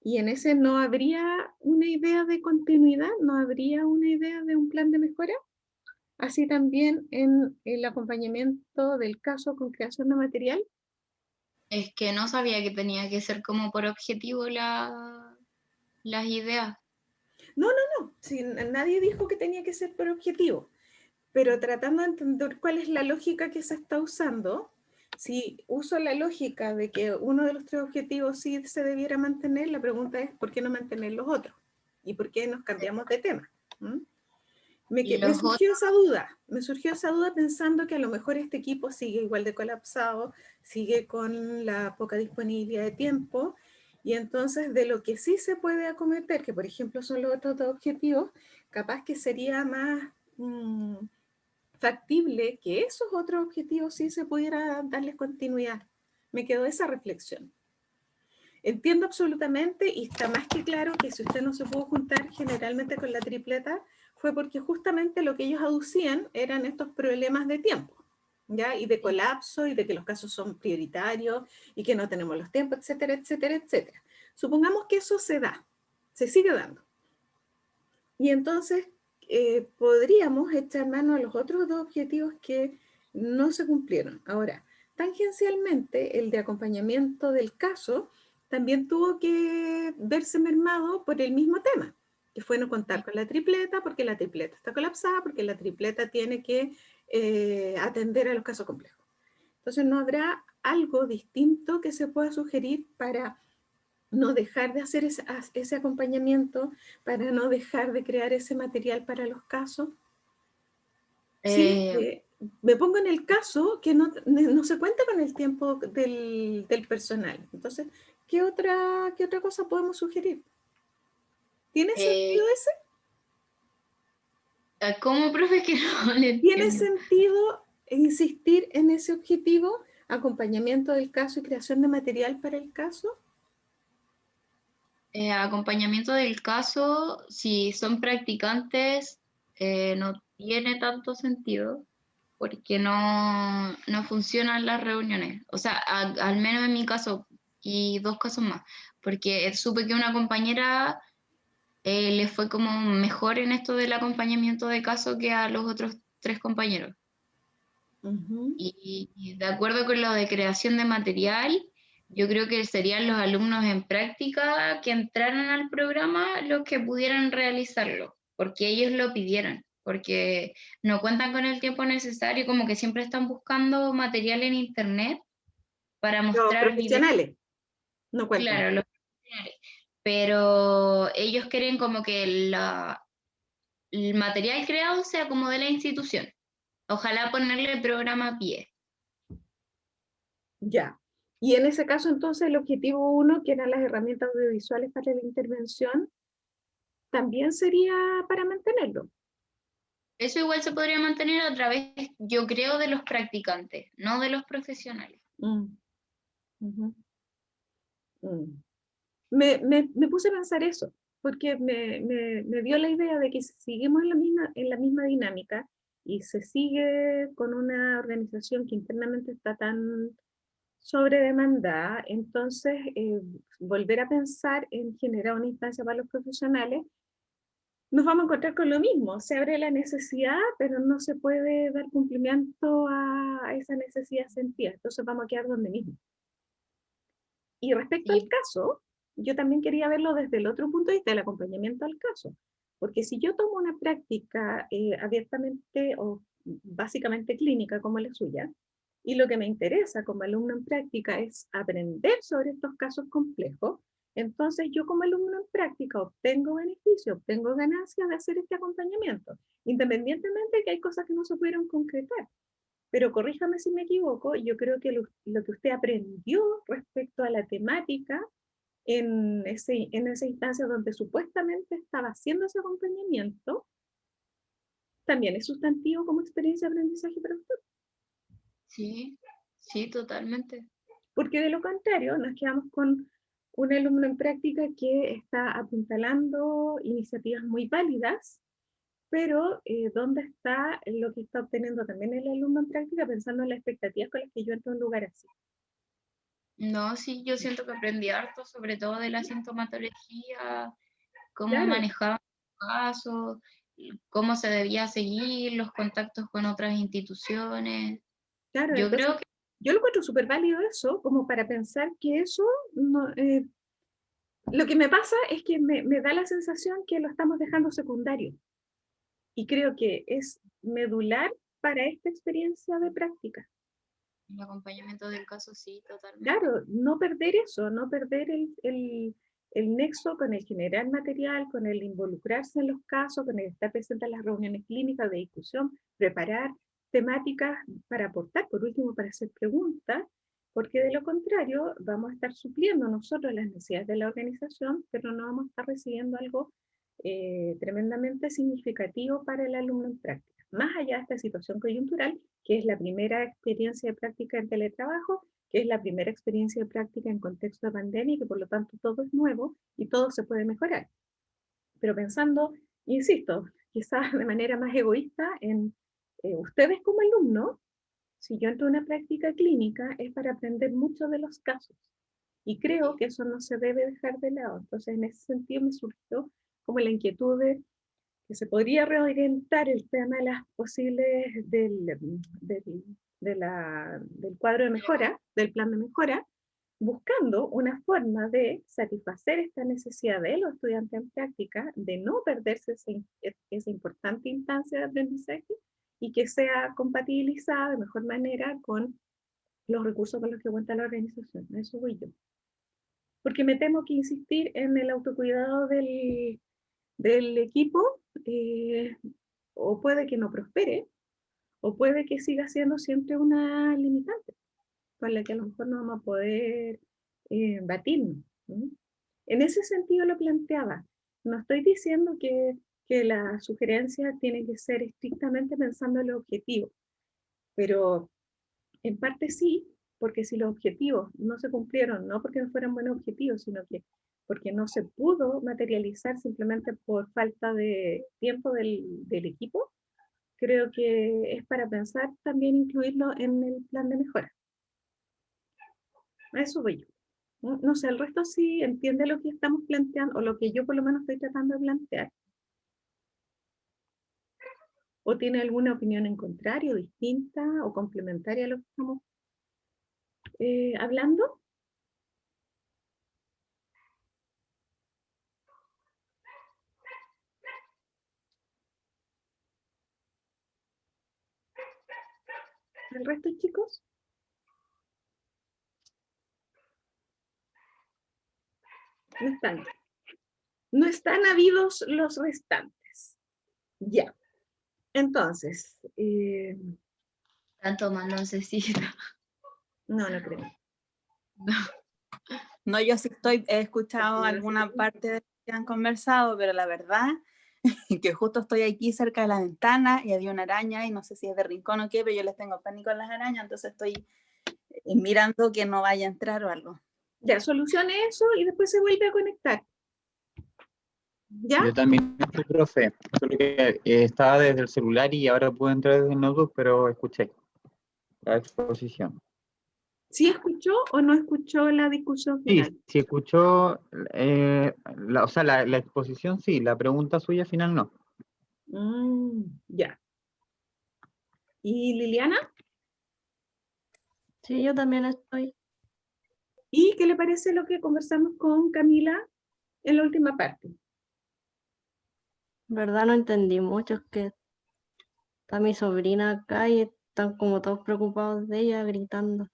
y en ese no habría una idea de continuidad, no habría una idea de un plan de mejora. Así también en el acompañamiento del caso con creación de material. Es que no sabía que tenía que ser como por objetivo las ideas. No, si nadie dijo que tenía que ser por objetivo, pero tratando de entender cuál es la lógica que se está usando, si uso la lógica de que uno de los tres objetivos sí se debiera mantener, la pregunta es ¿por qué no mantener los otros? ¿Y por qué nos cambiamos de tema? Me surgió esa duda pensando que a lo mejor este equipo sigue igual de colapsado, sigue con la poca disponibilidad de tiempo, y entonces de lo que sí se puede acometer, que por ejemplo son los otros dos objetivos, capaz que sería más factible que esos otros objetivos sí se pudiera darles continuidad. Me quedó esa reflexión. Entiendo absolutamente y está más que claro que si usted no se pudo juntar generalmente con la tripleta fue porque justamente lo que ellos aducían eran estos problemas de tiempo, ¿ya? Y de colapso y de que los casos son prioritarios y que no tenemos los tiempos, etcétera, etcétera, etcétera. Supongamos que eso se da, se sigue dando. Y entonces podríamos echar mano a los otros dos objetivos que no se cumplieron. Ahora, tangencialmente, el de acompañamiento del caso también tuvo que verse mermado por el mismo tema, que fue no contar con la tripleta, porque la tripleta está colapsada, porque la tripleta tiene que atender a los casos complejos. Entonces, ¿no habrá algo distinto que se pueda sugerir para no dejar de hacer ese acompañamiento, para no dejar de crear ese material para los casos? Sí, me pongo en el caso que no se cuenta con el tiempo del personal. Entonces, ¿qué otra cosa podemos sugerir? ¿Tiene sentido ese? ¿Cómo, profe, que no le ¿Tiene entiendo? sentido insistir en ese objetivo, acompañamiento del caso y creación de material para el caso? Acompañamiento del caso, si son practicantes, no tiene tanto sentido porque no funcionan las reuniones. O sea, al menos en mi caso y dos casos más, porque supe que una compañera le fue como mejor en esto del acompañamiento de caso que a los otros tres compañeros. Y de acuerdo con lo de creación de material, yo creo que serían los alumnos en práctica que entraran al programa los que pudieran realizarlo, porque ellos lo pidieron, porque no cuentan con el tiempo necesario, como que siempre están buscando material en internet para Los mostrar videos. profesionales no cuentan. Claro, los profesionales. Pero ellos quieren como que el material creado sea como de la institución. Ojalá ponerle el programa a pie. Ya. Y en ese caso, entonces, el objetivo 1, que eran las herramientas audiovisuales para la intervención, también sería para mantenerlo. Eso igual se podría mantener a través, yo creo, de los practicantes, no de los profesionales. Mm, ujú, mm. Me puse a pensar eso, porque me dio la idea de que si seguimos en la misma dinámica y se sigue con una organización que internamente está tan sobredemandada, entonces volver a pensar en generar una instancia para los profesionales, nos vamos a encontrar con lo mismo. Se abre la necesidad, pero no se puede dar cumplimiento a esa necesidad sentida. Entonces vamos a quedar donde mismo. Y respecto al Sí, caso, yo también quería verlo desde el otro punto de vista, del acompañamiento al caso. Porque si yo tomo una práctica abiertamente o básicamente clínica como la suya, y lo que me interesa como alumno en práctica es aprender sobre estos casos complejos, entonces yo como alumno en práctica obtengo beneficios, obtengo ganancias de hacer este acompañamiento, independientemente de que hay cosas que no se pudieron concretar. Pero corríjame si me equivoco, yo creo que lo que usted aprendió respecto a la temática en esa instancia donde supuestamente estaba haciendo ese acompañamiento, también es sustantivo como experiencia de aprendizaje para usted. sí, sí, totalmente. Porque de lo contrario, nos quedamos con un alumno en práctica que está apuntalando iniciativas muy válidas, pero ¿dónde está lo que está obteniendo también el alumno en práctica pensando en las expectativas con las que yo entro a un lugar así? No, sí, yo siento que aprendí harto, sobre todo de la sintomatología, cómo Claro, manejar casos, cómo se debía seguir, los contactos con otras instituciones. claro, Yo entonces creo que yo lo encuentro súper válido eso, como para pensar que eso, no, lo que me pasa es que me da la sensación que lo estamos dejando secundario y creo que es medular para esta experiencia de práctica. el acompañamiento del caso sí, totalmente. Claro, no perder eso, no perder el nexo con el generar material, con el involucrarse en los casos, con el estar presente en las reuniones clínicas de discusión, preparar temáticas para aportar, por último, para hacer preguntas, porque de lo contrario vamos a estar supliendo nosotros las necesidades de la organización, pero no vamos a estar recibiendo algo tremendamente significativo para el alumno en práctica. Más allá de esta situación coyuntural, que es la primera experiencia de práctica en teletrabajo, que es la primera experiencia de práctica en contexto de pandemia y que por lo tanto todo es nuevo y todo se puede mejorar. Pero pensando, insisto, quizás de manera más egoísta en ustedes como alumnos, si yo entro a una práctica clínica es para aprender mucho de los casos. Y creo que eso no se debe dejar de lado. Entonces, en ese sentido me surgió como la inquietud de que se podría reorientar el tema de las posibles del cuadro de mejora, del plan de mejora, buscando una forma de satisfacer esta necesidad de los estudiantes en práctica, de no perderse esa importante instancia de aprendizaje y que sea compatibilizada de mejor manera con los recursos con los que cuenta la organización. A eso voy yo. Porque me temo que insistir en el autocuidado del equipo o puede que no prospere o puede que siga siendo siempre una limitante con la que a lo mejor no vamos a poder batirnos. ¿No? En ese sentido lo planteaba. No estoy diciendo que la sugerencia tiene que ser estrictamente pensando en los objetivos, pero en parte sí, porque si los objetivos no se cumplieron, no porque no fueran buenos objetivos, sino que porque no se pudo materializar simplemente por falta de tiempo del equipo, creo que es para pensar también incluirlo en el plan de mejora. A eso voy yo. No, no sé, el resto sí entiende lo que estamos planteando, o lo que yo por lo menos estoy tratando de plantear. ¿O tiene alguna opinión en contrario, distinta o complementaria a lo que estamos hablando? ¿El resto, chicos? No están. No están habidos los restantes. Ya. Entonces, Están tomando oncecita. no, no creo. No, yo sí he escuchado alguna parte de lo que han conversado, pero la verdad que justo estoy aquí cerca de la ventana y había una araña y no sé si es de rincón o qué, pero yo les tengo pánico a las arañas, entonces estoy mirando que no vaya a entrar o algo. Ya, solucione eso y después se vuelve a conectar. ¿Ya? Yo también estoy, profe, solo que estaba desde el celular y ahora puedo entrar desde el notebook, pero escuché la exposición. ¿Sí escuchó o no escuchó la discusión Sí, final? sí escuchó, o sea, la exposición sí, la pregunta suya final no. Ya. ¿Y Liliana? Sí, yo también estoy. ¿Y qué le parece lo que conversamos con Camila en la última parte? En verdad no entendí mucho, es que está mi sobrina acá y están como todos preocupados de ella, gritando.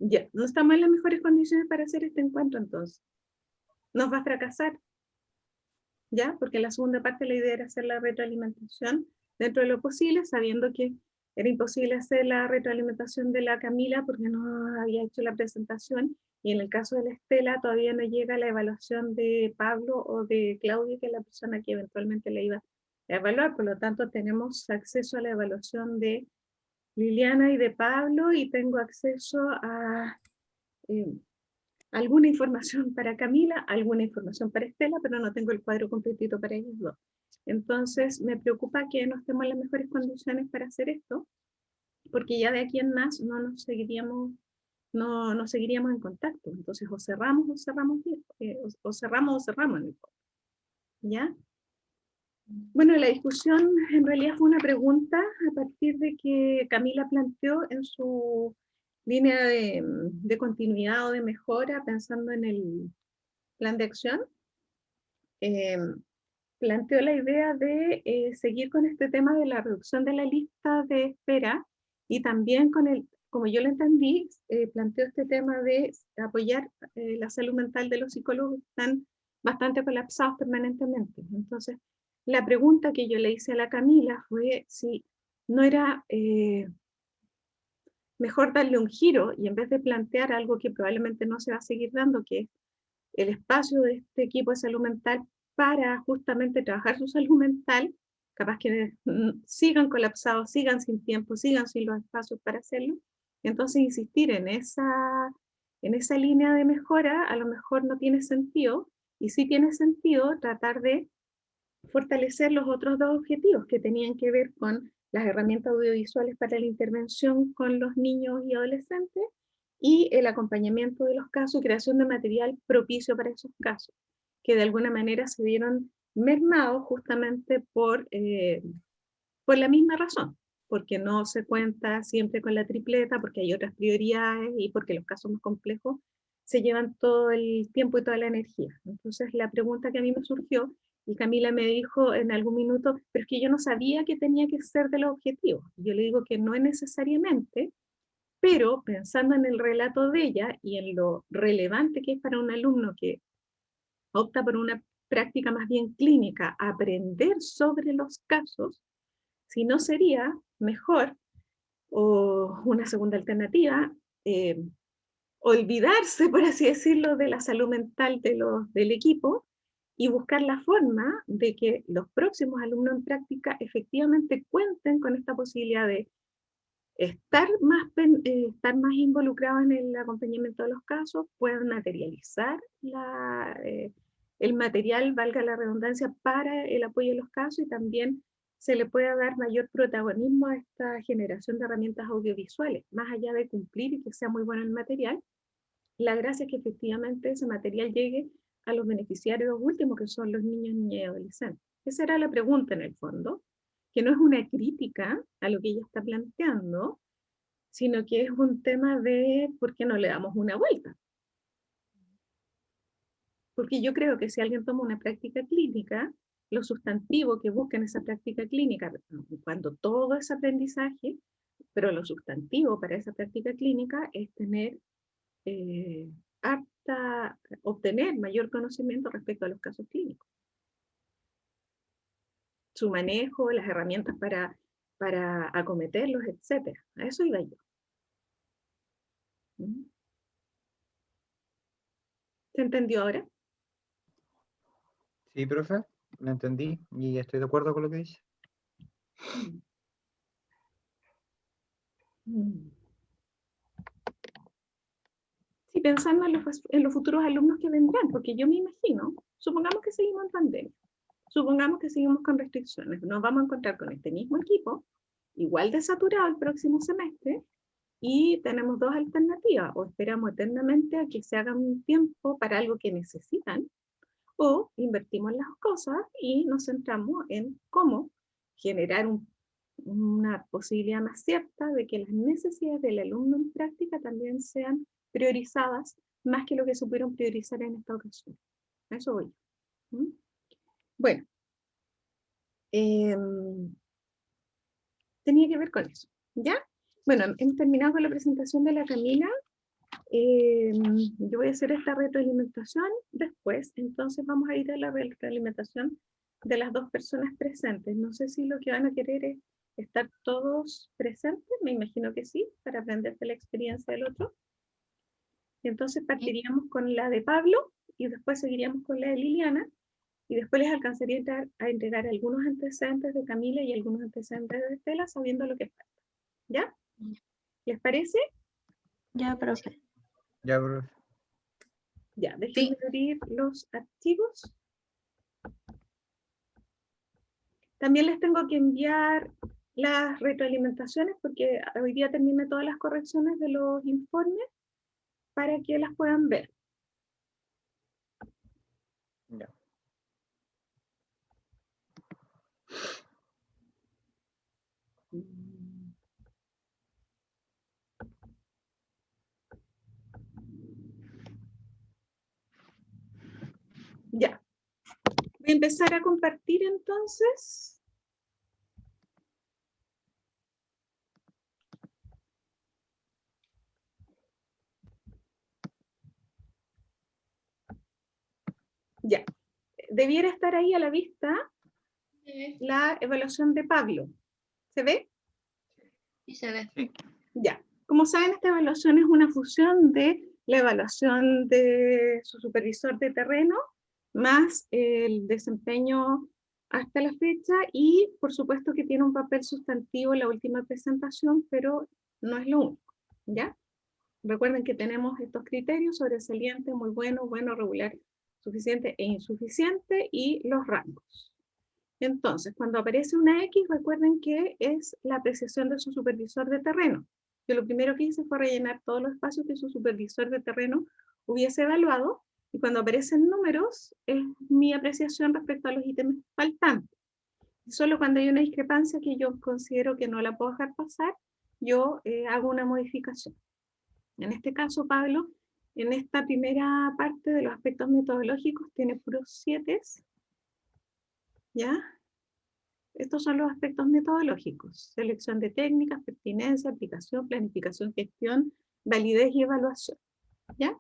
Ya, no estamos en las mejores condiciones para hacer este encuentro entonces. Nos va a fracasar, ¿ya? Porque en la segunda parte la idea era hacer la retroalimentación dentro de lo posible, sabiendo que era imposible hacer la retroalimentación de la Camila porque no había hecho la presentación, y en el caso de la Estela todavía no llega la evaluación de Pablo o de Claudia, que es la persona que eventualmente le iba a evaluar. Por lo tanto, tenemos acceso a la evaluación de Liliana y de Pablo, y tengo acceso a alguna información para Camila, alguna información para Estela, pero no tengo el cuadro completito para ellos dos. Entonces, me preocupa que no estemos en las mejores condiciones para hacer esto, porque ya de aquí en más no nos seguiríamos, no seguiríamos en contacto. Entonces, o cerramos bien, o cerramos en el fondo. ¿Ya? Bueno, la discusión en realidad fue una pregunta a partir de que Camila planteó en su línea de continuidad o de mejora, pensando en el plan de acción. Planteó la idea de seguir con este tema de la reducción de la lista de espera, y también con el, como yo lo entendí, planteó este tema de apoyar la salud mental de los psicólogos que están bastante colapsados permanentemente. Entonces, la pregunta que yo le hice a la Camila fue si no era mejor darle un giro y en vez de plantear algo que probablemente no se va a seguir dando, que es el espacio de este equipo de salud mental para justamente trabajar su salud mental, capaz que sigan colapsados, sigan sin tiempo, sigan sin los espacios para hacerlo. Entonces, insistir en esa línea de mejora a lo mejor no tiene sentido, y sí tiene sentido tratar de fortalecer los otros dos objetivos que tenían que ver con las herramientas audiovisuales para la intervención con los niños y adolescentes, y el acompañamiento de los casos y creación de material propicio para esos casos, que de alguna manera se vieron mermados justamente por la misma razón, porque no se cuenta siempre con la tripleta, porque hay otras prioridades y porque los casos más complejos se llevan todo el tiempo y toda la energía. Entonces, la pregunta que a mí me surgió, y Camila me dijo en algún minuto, pero es que yo no sabía que tenía que ser de los objetivos. Yo le digo que no es necesariamente, pero pensando en el relato de ella y en lo relevante que es para un alumno que opta por una práctica más bien clínica, aprender sobre los casos, si no sería mejor, o una segunda alternativa, olvidarse, por así decirlo, de la salud mental del equipo y buscar la forma de que los próximos alumnos en práctica efectivamente cuenten con esta posibilidad de estar más involucrados en el acompañamiento de los casos, puedan materializar el material, valga la redundancia, para el apoyo de los casos, y también se le pueda dar mayor protagonismo a esta generación de herramientas audiovisuales, más allá de cumplir y que sea muy bueno el material. La gracia es que efectivamente ese material llegue a los beneficiarios últimos, que son los niños, niñas y adolescentes. Esa era la pregunta en el fondo, que no es una crítica a lo que ella está planteando, sino que es un tema de por qué no le damos una vuelta. Porque yo creo que si alguien toma una práctica clínica, lo sustantivo que busca en esa práctica clínica, cuando todo es aprendizaje, pero lo sustantivo para esa práctica clínica es tener obtener mayor conocimiento respecto a los casos clínicos. Su manejo, las herramientas para acometerlos, etc. A eso iba yo. ¿Se entendió ahora? Sí, profe, lo entendí y estoy de acuerdo con lo que dice. Sí, pensando en los futuros alumnos que vendrán, porque yo me imagino, supongamos que seguimos en pandemia, supongamos que seguimos con restricciones, nos vamos a encontrar con este mismo equipo, igual de saturado el próximo semestre, y tenemos dos alternativas: o esperamos eternamente a que se haga un tiempo para algo que necesitan, o invertimos en las cosas y nos centramos en cómo generar una posibilidad más cierta de que las necesidades del alumno en práctica también sean priorizadas más que lo que se pudieron priorizar en esta ocasión. A eso voy. Bueno, tenía que ver con eso, ¿ya? Bueno, hemos terminado con la presentación de la Camila. Yo voy a hacer esta retroalimentación después, entonces vamos a ir a la retroalimentación de las dos personas presentes. No sé si lo que van a querer es estar todos presentes, me imagino que sí, para aprender de la experiencia del otro. Entonces partiríamos con la de Pablo y después seguiríamos con la de Liliana y después les alcanzaría a entregar algunos antecedentes de Camila y algunos antecedentes de Estela, sabiendo lo que falta. ¿Ya? ¿Les parece? Ya, profe. Ya, profe. Ya, déjenme abrir los archivos. También les tengo que enviar las retroalimentaciones porque hoy día terminé todas las correcciones de los informes para que las puedan ver. Ya. Ya. Voy a empezar a compartir entonces. Ya. Debiera estar ahí a la vista la evaluación de Pablo. ¿Se ve? Sí, se ve. Ya. Como saben, esta evaluación es una fusión de la evaluación de su supervisor de terreno más el desempeño hasta la fecha y por supuesto que tiene un papel sustantivo en la última presentación, pero no es lo único, ¿ya? Recuerden que tenemos estos criterios: sobresaliente, muy bueno, bueno, regular, suficiente e insuficiente, y los rangos. Entonces, cuando aparece una X, recuerden que es la apreciación de su supervisor de terreno. Yo lo primero que hice fue rellenar todos los espacios que su supervisor de terreno hubiese evaluado, y cuando aparecen números es mi apreciación respecto a los ítems faltantes. Y solo cuando hay una discrepancia que yo considero que no la puedo dejar pasar, yo hago una modificación. En este caso, Pablo, en esta primera parte de los aspectos metodológicos, tiene puros 7, ¿ya? Estos son los aspectos metodológicos: selección de técnicas, pertinencia, aplicación, planificación, gestión, validez y evaluación, ¿ya?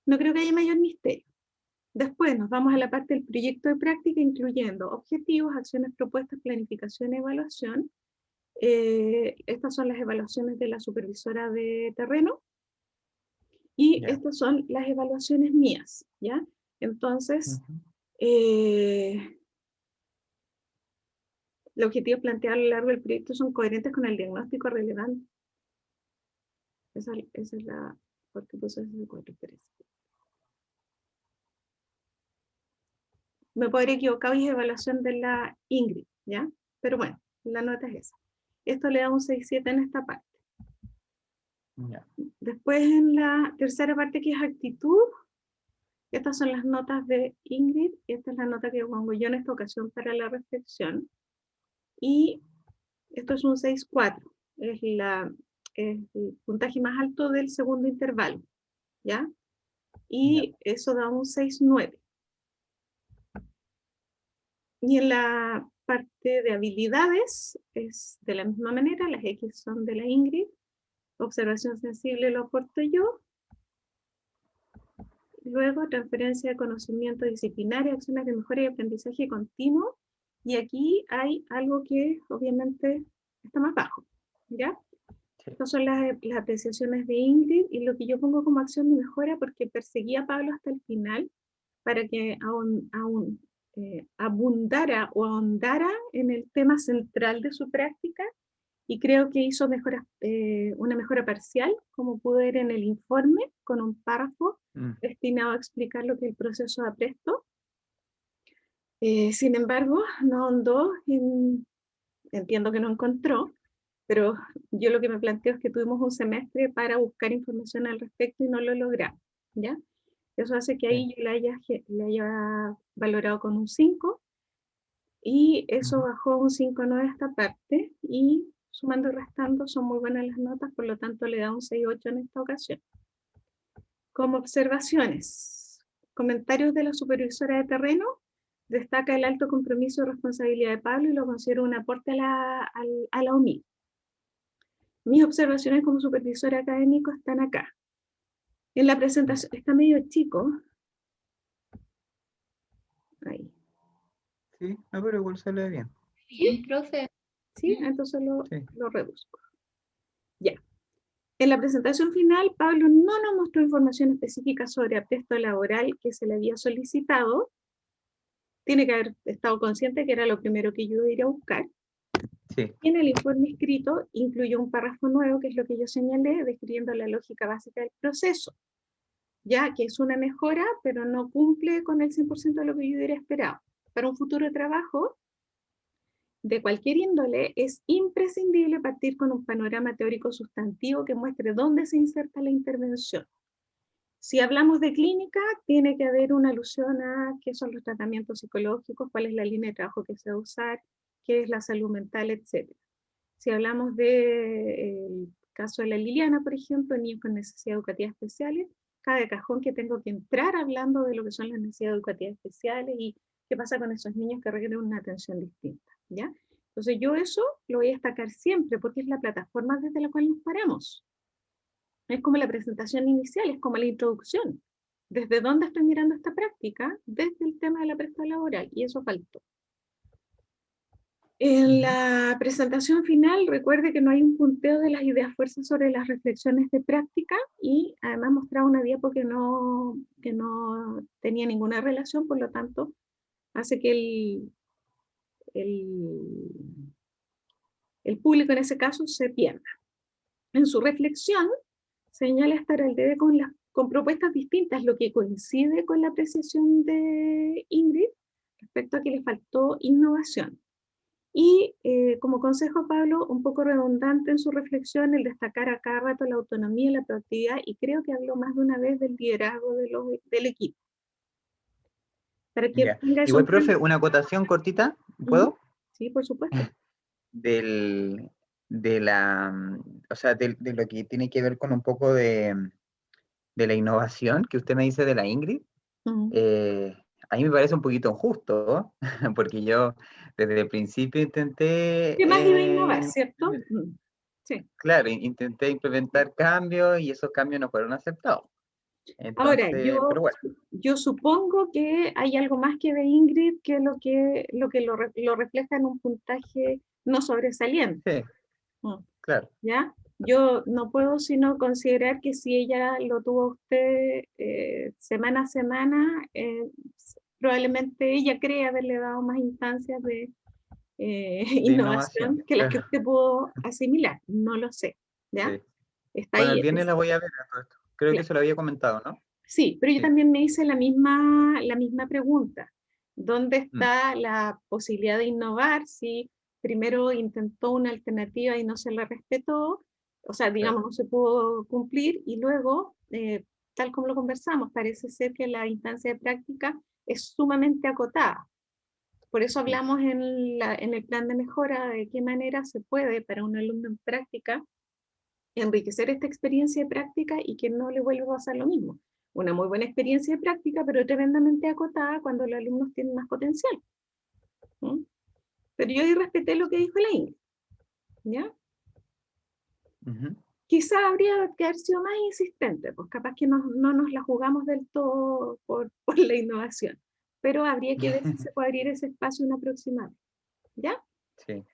No creo que haya mayor misterio. Después nos vamos a la parte del proyecto de práctica, incluyendo objetivos, acciones propuestas, planificación y evaluación. Estas son las evaluaciones de la supervisora de terreno. Y estas son las evaluaciones mías, ¿ya? Entonces, los objetivos planteados a lo largo del proyecto son coherentes con el diagnóstico relevante. Esa es la parte que puse en 4, me podría equivocar y es evaluación de la Ingrid, ¿ya? Pero bueno, la nota es esa. Esto le da un 6-7 en esta parte. Ya. Después en la tercera parte, que es actitud, estas son las notas de Ingrid, y esta es la nota que pongo yo en esta ocasión para la reflexión. Y esto es un 6-4, es el puntaje más alto del segundo intervalo, ¿ya? Y eso da un 6-9. Y en la parte de habilidades es de la misma manera, las X son de la Ingrid, observación sensible lo aporto yo, luego transferencia de conocimiento disciplinario, acciones de mejora y aprendizaje continuo, y aquí hay algo que obviamente está más bajo, ¿ya? Estas son las apreciaciones de Ingrid y lo que yo pongo como acción de mejora, porque perseguí a Pablo hasta el final para que abundara o ahondara en el tema central de su práctica, y creo que hizo una mejora parcial, como pude ver en el informe, con un párrafo destinado a explicar lo que es el proceso de apresto. Sin embargo, no ahondó entiendo que no encontró, pero yo lo que me planteo es que tuvimos un semestre para buscar información al respecto y no lo logramos, ¿ya? Eso hace que ahí yo le haya valorado con un 5, y eso bajó un 5,9 esta parte, y sumando y restando son muy buenas las notas, por lo tanto le da un 6,8 en esta ocasión. Como observaciones, comentarios de la supervisora de terreno: destaca el alto compromiso y responsabilidad de Pablo y lo considero un aporte a la OMIG. Mis observaciones como supervisor académico están acá. En la presentación, está medio chico. Ahí. Sí, no, pero igual se lee bien. Bien, profe. ¿Sí? Entonces Sí. lo reduzco. Ya. En la presentación final, Pablo no nos mostró información específica sobre apresto laboral que se le había solicitado. Tiene que haber estado consciente que era lo primero que yo iría a buscar. Sí. Y en el informe escrito incluyó un párrafo nuevo, que es lo que yo señalé, describiendo la lógica básica del proceso, ya que es una mejora, pero no cumple con el 100% de lo que yo hubiera esperado. Para un futuro trabajo de cualquier índole, es imprescindible partir con un panorama teórico sustantivo que muestre dónde se inserta la intervención. Si hablamos de clínica, tiene que haber una alusión a qué son los tratamientos psicológicos, cuál es la línea de trabajo que se va a usar, qué es la salud mental, etc. Si hablamos del caso de la Liliana, por ejemplo, niños con necesidades educativas especiales, cada cajón que tengo que entrar hablando de lo que son las necesidades educativas especiales y qué pasa con esos niños que requieren una atención distinta, ¿ya? Entonces yo eso lo voy a destacar siempre porque es la plataforma desde la cual nos paramos. Es como la presentación inicial, es como la introducción. ¿Desde dónde estoy mirando esta práctica? Desde el tema de la presta laboral, y eso faltó. En la presentación final, recuerde que no hay un punteo de las ideas fuerzas sobre las reflexiones de práctica, y además mostraba una diapo que no tenía ninguna relación, por lo tanto, hace que el público en ese caso se pierda. En su reflexión, señala estar al debe con propuestas distintas, lo que coincide con la apreciación de Ingrid respecto a que le faltó innovación. Y como consejo, Pablo, un poco redundante en su reflexión, el destacar a cada rato la autonomía y la proactividad, y creo que habló más de una vez del liderazgo del equipo. Para que tenga eso igual, en cuenta. profe, una acotación cortita, ¿puedo? Sí, por supuesto. De lo que tiene que ver con un poco de la innovación que usted me dice de la Ingrid. A mí me parece un poquito injusto, porque yo desde el principio intenté... ¿Qué más iba a innovar, cierto? Sí. Claro, intenté implementar cambios y esos cambios no fueron aceptados. Entonces, Ahora, pero bueno. yo supongo que hay algo más que de Ingrid que lo refleja en un puntaje no sobresaliente. Sí, claro. ¿Ya? Yo no puedo sino considerar que si ella lo tuvo a usted semana a semana, probablemente ella cree haberle dado más instancias de innovación que las que usted pudo asimilar. No lo sé. ¿Ya? Sí. Está Bueno, ahí. el viernes la voy a ver a todo esto. Creo que se lo había comentado, ¿no? Sí, pero yo también me hice la misma pregunta. ¿Dónde está la posibilidad de innovar si primero intentó una alternativa y no se la respetó? O sea, digamos, no se pudo cumplir, y luego, tal como lo conversamos, parece ser que la instancia de práctica es sumamente acotada. Por eso hablamos en el plan de mejora de qué manera se puede, para un alumno en práctica, enriquecer esta experiencia de práctica y que no le vuelva a pasar lo mismo. Una muy buena experiencia de práctica, pero tremendamente acotada cuando los alumnos tienen más potencial. Pero yo ahí respeté lo que dijo la Ingrid. ¿Ya? Quizá habría que haber sido más insistente, pues capaz que no nos la jugamos del todo por la innovación, pero habría que ver si se puede abrir ese espacio en aproximado. ¿Ya? Sí.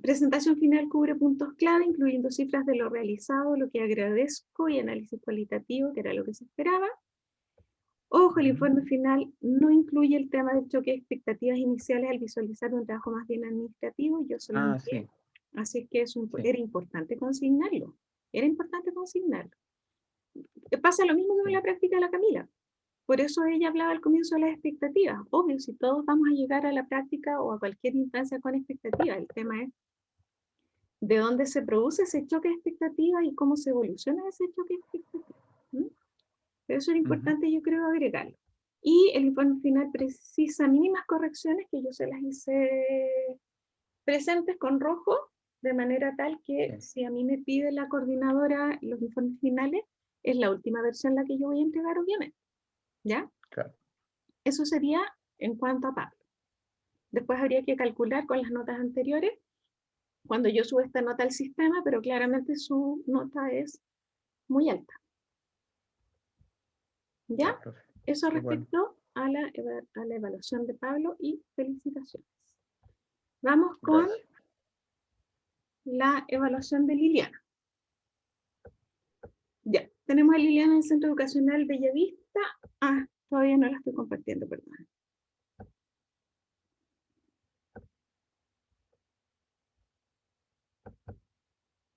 Presentación final cubre puntos clave, incluyendo cifras de lo realizado, lo que agradezco y análisis cualitativo, que era lo que se esperaba. Ojo, el informe final no incluye el tema del choque de expectativas iniciales al visualizar un trabajo más bien administrativo. Yo se lo envié. Sí. Así que era importante consignarlo. Era importante consignarlo. Pasa lo mismo con la práctica de la Camila. Por eso ella hablaba al comienzo de las expectativas. Obvio, si todos vamos a llegar a la práctica o a cualquier instancia con expectativas, el tema es de dónde se produce ese choque de expectativas y cómo se evoluciona ese choque de expectativas. Pero eso es importante, yo creo, agregarlo. Y el informe final precisa mínimas correcciones que yo se las hice presentes con rojo, de manera tal que si a mí me pide la coordinadora los informes finales, es la última versión la que yo voy a entregar, obviamente. ¿Ya? Claro. Eso sería en cuanto a Pablo. Después habría que calcular con las notas anteriores cuando yo subo esta nota al sistema, pero claramente su nota es muy alta. ¿Ya? Eso respecto a la evaluación de Pablo y felicitaciones. Vamos con la evaluación de Liliana. Ya, tenemos a Liliana en el Centro Educacional Bellavista. Todavía no la estoy compartiendo, perdón.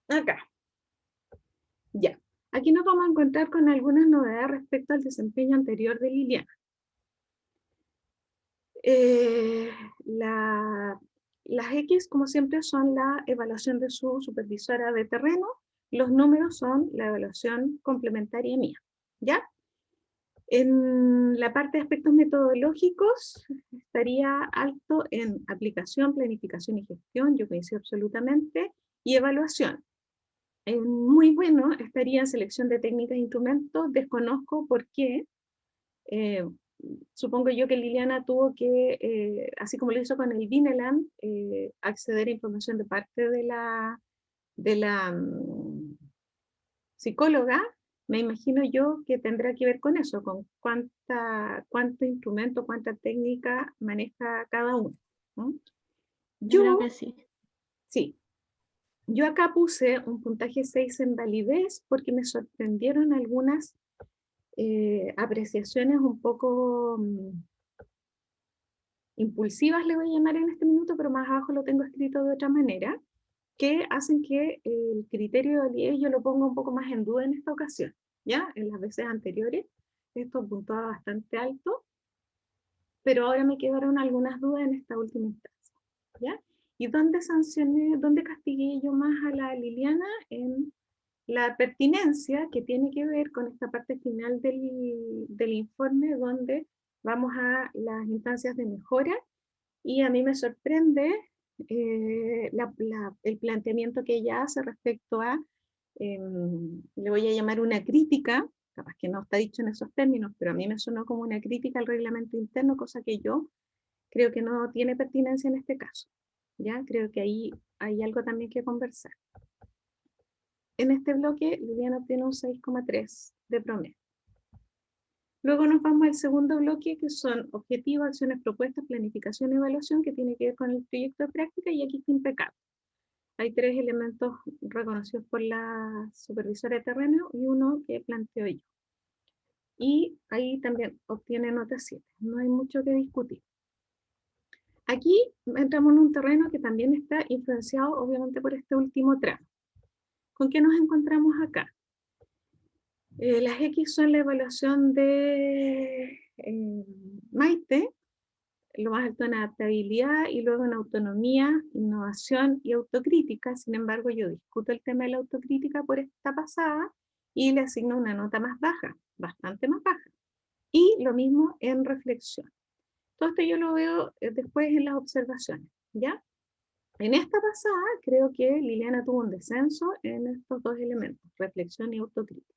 Acá. Ya. Aquí nos vamos a encontrar con algunas novedades respecto al desempeño anterior de Liliana. Las X, como siempre, son la evaluación de su supervisora de terreno. Los números son la evaluación complementaria mía. ¿Ya? En la parte de aspectos metodológicos, estaría alto en aplicación, planificación y gestión, yo coincido absolutamente, y evaluación. Muy bueno estaría en selección de técnicas e instrumentos, desconozco por qué. Supongo yo que Liliana tuvo que, así como lo hizo con el Vineland, acceder a información de parte de la psicóloga. Me imagino yo que tendrá que ver con eso, con cuánto instrumento, cuánta técnica maneja cada uno, ¿no? Yo creo que sí. Sí. Yo acá puse un puntaje 6 en validez porque me sorprendieron algunas apreciaciones un poco impulsivas, le voy a llamar en este minuto, pero más abajo lo tengo escrito de otra manera, que hacen que el criterio de validez yo lo ponga un poco más en duda en esta ocasión. ¿Ya? En las veces anteriores esto puntuaba bastante alto, pero ahora me quedaron algunas dudas en esta última instancia. ¿Ya? ¿Y dónde sancioné, dónde castigué yo más a la Liliana? En la pertinencia, que tiene que ver con esta parte final del informe, donde vamos a las instancias de mejora, y a mí me sorprende el planteamiento que ella hace respecto a, le voy a llamar una crítica, capaz que no está dicho en esos términos, pero a mí me sonó como una crítica al reglamento interno, cosa que yo creo que no tiene pertinencia en este caso. ¿Ya? Creo que ahí hay algo también que conversar. En este bloque, Liliana obtiene un 6,3 de promedio. Luego nos vamos al segundo bloque, que son objetivos, acciones propuestas, planificación y evaluación, que tiene que ver con el proyecto de práctica, y aquí está impecable. Hay 3 elementos reconocidos por la supervisora de terreno y uno que planteo yo. Y ahí también obtiene nota 7. No hay mucho que discutir. Aquí entramos en un terreno que también está influenciado, obviamente, por este último tramo. ¿Con qué nos encontramos acá? Las X son la evaluación de Maite, lo más alto en adaptabilidad y luego en autonomía, innovación y autocrítica. Sin embargo, yo discuto el tema de la autocrítica por esta pasada y le asigno una nota más baja, bastante más baja. Y lo mismo en reflexión. Todo esto yo lo veo después en las observaciones, ¿ya? En esta pasada creo que Liliana tuvo un descenso en estos 2 elementos, reflexión y autocrítica.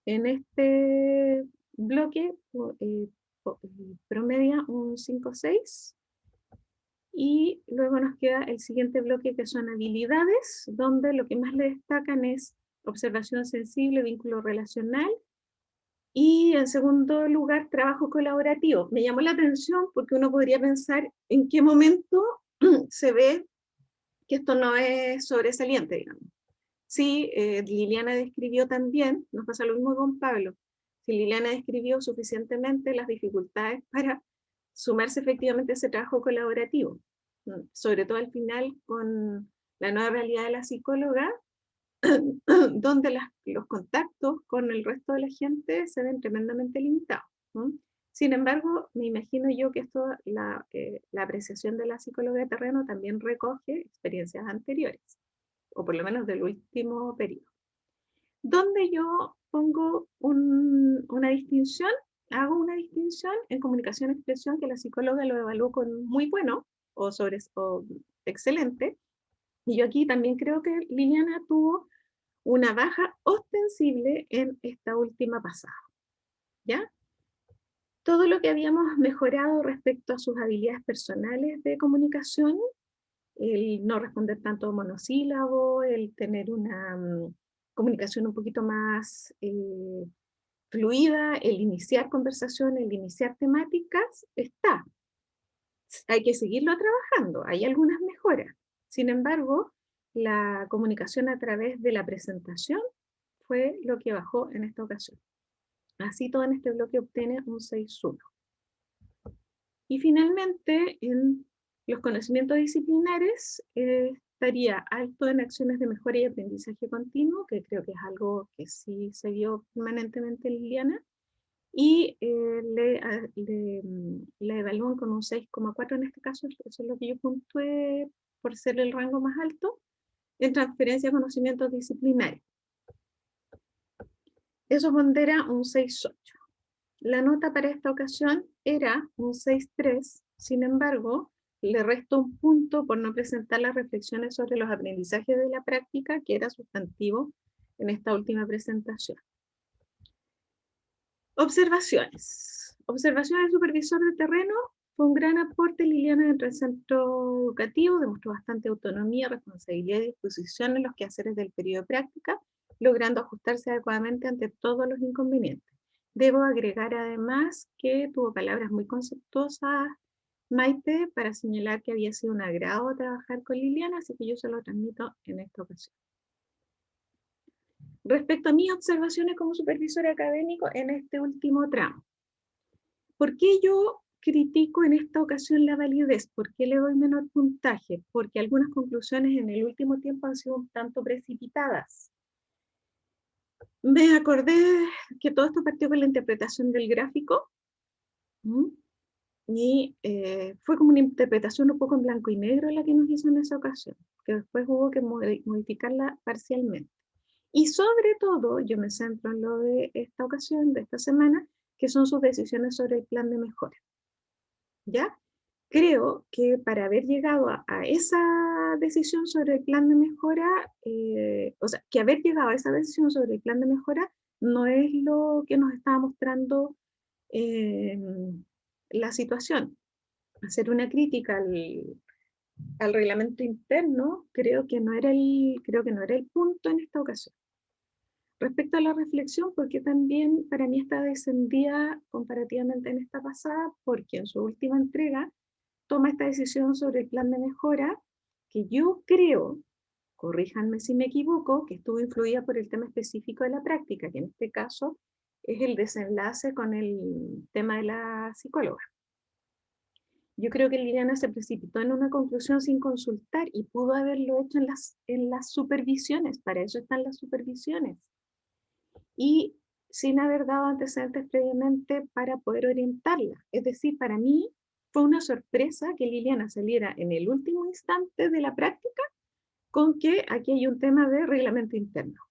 En este bloque promedia un 5,6 y luego nos queda el siguiente bloque, que son habilidades, donde lo que más le destacan es observación sensible, vínculo relacional, y en segundo lugar trabajo colaborativo. Me llamó la atención porque uno podría pensar en qué momento se ve que esto no es sobresaliente, digamos. Sí, Liliana describió también, nos pasa lo mismo con Pablo, si Liliana describió suficientemente las dificultades para sumarse efectivamente a ese trabajo colaborativo, sobre todo al final con la nueva realidad de la psicóloga, donde los contactos con el resto de la gente se ven tremendamente limitados, ¿no? Sin embargo, me imagino yo que esto, la apreciación de la psicóloga de terreno también recoge experiencias anteriores, o por lo menos del último periodo. Donde yo pongo una distinción, hago una distinción en comunicación-expresión, que la psicóloga lo evaluó con muy bueno o excelente, y yo aquí también creo que Liliana tuvo una baja ostensible en esta última pasada, ¿ya? Todo lo que habíamos mejorado respecto a sus habilidades personales de comunicación, el no responder tanto monosílabo, el tener una comunicación un poquito más fluida, el iniciar conversaciones, el iniciar temáticas, está. Hay que seguirlo trabajando, hay algunas mejoras. Sin embargo, la comunicación a través de la presentación fue lo que bajó en esta ocasión. Así todo en este bloque obtiene un 6-1. Y finalmente, en los conocimientos disciplinares, estaría alto en acciones de mejora y aprendizaje continuo, que creo que es algo que sí se vio permanentemente en Liliana, y la evalúan con un 6,4 en este caso, eso es lo que yo puntué por ser el rango más alto, en transferencia de conocimientos disciplinares. Eso pondera un 6,8. La nota para esta ocasión era un 6,3, sin embargo, le resto un punto por no presentar las reflexiones sobre los aprendizajes de la práctica, que era sustantivo en esta última presentación. Observaciones. Observaciones del supervisor de terreno. Fue un gran aporte Liliana dentro del centro educativo, demostró bastante autonomía, responsabilidad y disposición en los quehaceres del periodo de práctica, logrando ajustarse adecuadamente ante todos los inconvenientes. Debo agregar además que tuvo palabras muy conceptuosas Maite para señalar que había sido un agrado trabajar con Liliana, así que yo se lo transmito en esta ocasión. Respecto a mis observaciones como supervisor académico en este último tramo, ¿por qué yo critico en esta ocasión la validez? ¿Por qué le doy menor puntaje? Porque algunas conclusiones en el último tiempo han sido un tanto precipitadas. Me acordé que todo esto partió con la interpretación del gráfico, y fue como una interpretación un poco en blanco y negro la que nos hizo en esa ocasión, que después hubo que modificarla parcialmente. Y sobre todo, yo me centro en lo de esta ocasión, de esta semana, que son sus decisiones sobre el plan de mejora. ¿Ya? Creo que para haber llegado a esa decisión sobre el plan de mejora, o sea, que haber llegado a esa decisión sobre el plan de mejora no es lo que nos estaba mostrando la situación. Hacer una crítica al reglamento interno creo que no era el punto en esta ocasión. Respecto a la reflexión, porque también para mí está descendida comparativamente en esta pasada, porque en su última entrega toma esta decisión sobre el plan de mejora, que yo creo, corríjanme si me equivoco, que estuvo influida por el tema específico de la práctica, que en este caso es el desenlace con el tema de la psicóloga. Yo creo que Liliana se precipitó en una conclusión sin consultar y pudo haberlo hecho en las supervisiones, para eso están las supervisiones. Y sin haber dado antecedentes previamente para poder orientarla. Es decir, para mí fue una sorpresa que Liliana saliera en el último instante de la práctica con que aquí hay un tema de reglamento interno.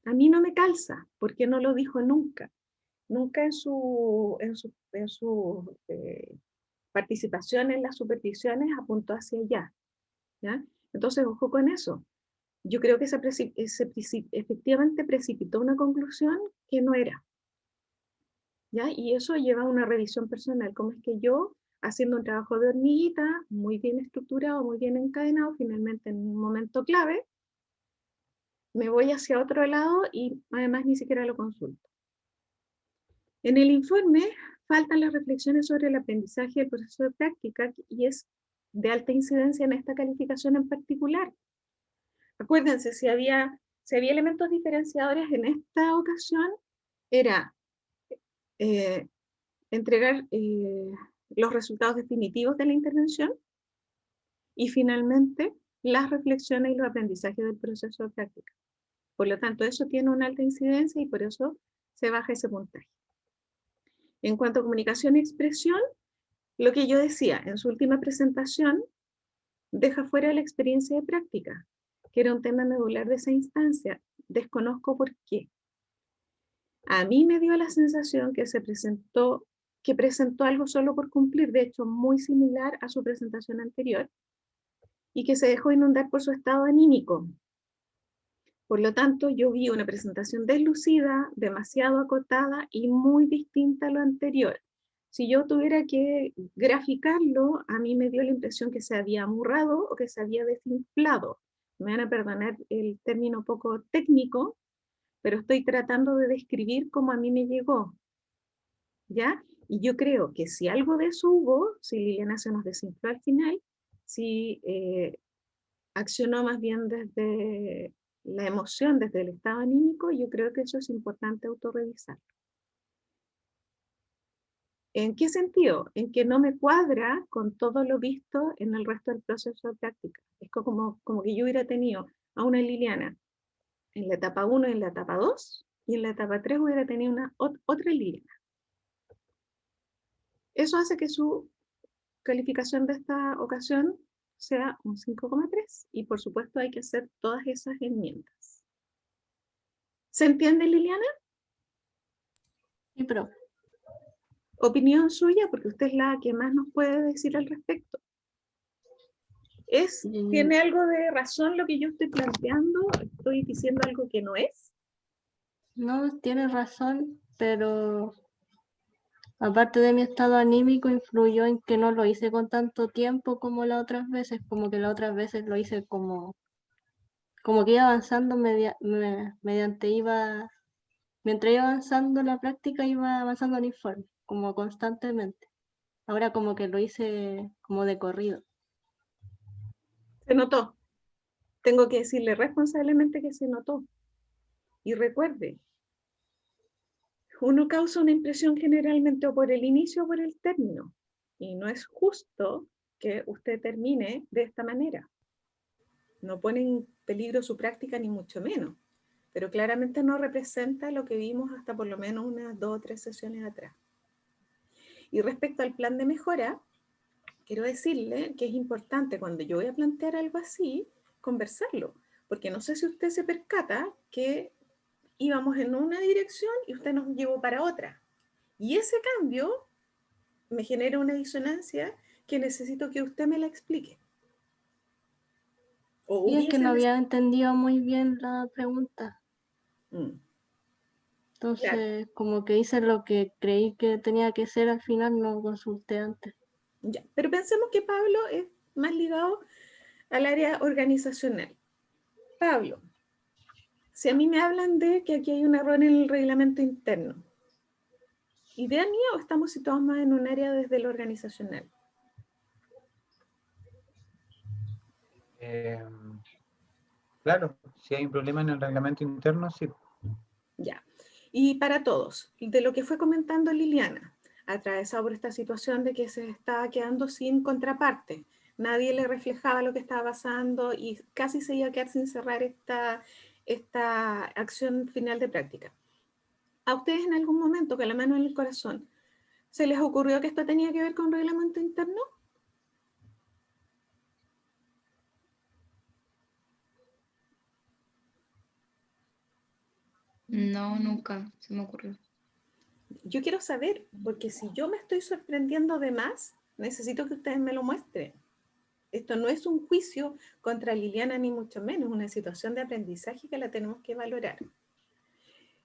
A mí no me calza, porque no lo dijo nunca. Nunca en su participación en las supervisiones apuntó hacia allá, ¿ya? Entonces, ojo con eso. Yo creo que efectivamente precipitó una conclusión que no era, ¿ya? Y eso lleva a una revisión personal, como es que yo, haciendo un trabajo de hormiguita, muy bien estructurado, muy bien encadenado, finalmente en un momento clave, me voy hacia otro lado y además ni siquiera lo consulto. En el informe faltan las reflexiones sobre el aprendizaje del proceso de práctica, y es de alta incidencia en esta calificación en particular. Acuérdense, si había elementos diferenciadores en esta ocasión, era entregar los resultados definitivos de la intervención y finalmente las reflexiones y los aprendizajes del proceso de práctica. Por lo tanto, eso tiene una alta incidencia y por eso se baja ese puntaje. En cuanto a comunicación y expresión, lo que yo decía en su última presentación deja fuera la experiencia de práctica, que era un tema medular de esa instancia. Desconozco por qué. A mí me dio la sensación que presentó algo solo por cumplir, de hecho muy similar a su presentación anterior, y que se dejó inundar por su estado anímico. Por lo tanto, yo vi una presentación deslucida, demasiado acotada y muy distinta a lo anterior. Si yo tuviera que graficarlo, a mí me dio la impresión que se había amurrado o que se había desinflado. Me van a perdonar el término poco técnico, pero estoy tratando de describir cómo a mí me llegó, ¿ya? Y yo creo que si algo de eso hubo, si Liliana se nos desinfló al final, si accionó más bien desde la emoción, desde el estado anímico, yo creo que eso es importante autorrevisar. ¿En qué sentido? En que no me cuadra con todo lo visto en el resto del proceso de práctica. Es como que yo hubiera tenido a una Liliana en la etapa 1 y en la etapa 2, y en la etapa 3 hubiera tenido otra Liliana. Eso hace que su calificación de esta ocasión sea un 5,3, y por supuesto hay que hacer todas esas enmiendas. ¿Se entiende, Liliana? Sí, pero Opinión suya, porque usted es la que más nos puede decir al respecto. ¿Tiene algo de razón lo que yo estoy planteando? ¿Estoy diciendo algo que no es? no, tienes razón, pero aparte de mi estado anímico, influyó en que no lo hice con tanto tiempo como las otras veces, como que las otras veces lo hice como que iba avanzando mientras iba avanzando la práctica, iba avanzando el informe, como constantemente. Ahora como que lo hice como de corrido. Se notó. Tengo que decirle responsablemente que se notó. Y recuerde, uno causa una impresión generalmente o por el inicio o por el término. Y no es justo que usted termine de esta manera. No pone en peligro su práctica ni mucho menos, pero claramente no representa lo que vimos hasta por lo menos unas 2 o 3 sesiones atrás. Y respecto al plan de mejora, quiero decirle que es importante cuando yo voy a plantear algo así, conversarlo, porque no sé si usted se percata que íbamos en una dirección y usted nos llevó para otra. Y ese cambio me genera una disonancia que necesito que usted me la explique. Y es que no había entendido muy bien la pregunta. Entonces, claro, como que hice lo que creí que tenía que ser, al final no consulté antes. Ya, pero pensemos que Pablo es más ligado al área organizacional. Pablo, si a mí me hablan de que aquí hay un error en el reglamento interno, ¿idea mía o estamos situados más en un área desde lo organizacional? Claro, si hay un problema en el reglamento interno, sí. Ya. Y para todos, de lo que fue comentando Liliana, atravesado por esta situación de que se estaba quedando sin contraparte, nadie le reflejaba lo que estaba pasando y casi se iba a quedar sin cerrar esta acción final de práctica. ¿A ustedes en algún momento, con la mano en el corazón, se les ocurrió que esto tenía que ver con reglamento interno? No, nunca se me ocurrió. Yo quiero saber, porque si yo me estoy sorprendiendo de más, necesito que ustedes me lo muestren. Esto no es un juicio contra Liliana, ni mucho menos, una situación de aprendizaje que la tenemos que valorar.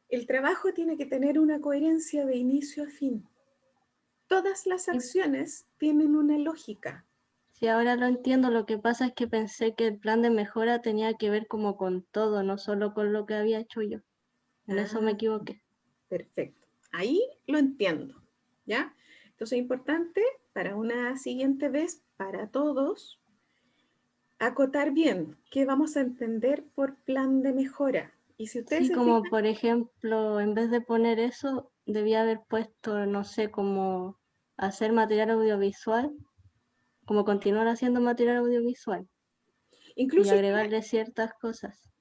El trabajo tiene que tener una coherencia de inicio a fin. Todas las acciones tienen una lógica. Sí, ahora lo entiendo. Lo que pasa es que pensé que el plan de mejora tenía que ver como con todo, no solo con lo que había hecho yo. En eso me equivoqué. Perfecto. Ahí lo entiendo, ¿ya? Entonces es importante para una siguiente vez, para todos, acotar bien qué vamos a entender por plan de mejora. Y si ustedes Sí, se como fijan, por ejemplo, en vez de poner eso, debía haber puesto, no sé, como hacer material audiovisual, como continuar haciendo material audiovisual y incluso, agregarle ciertas cosas.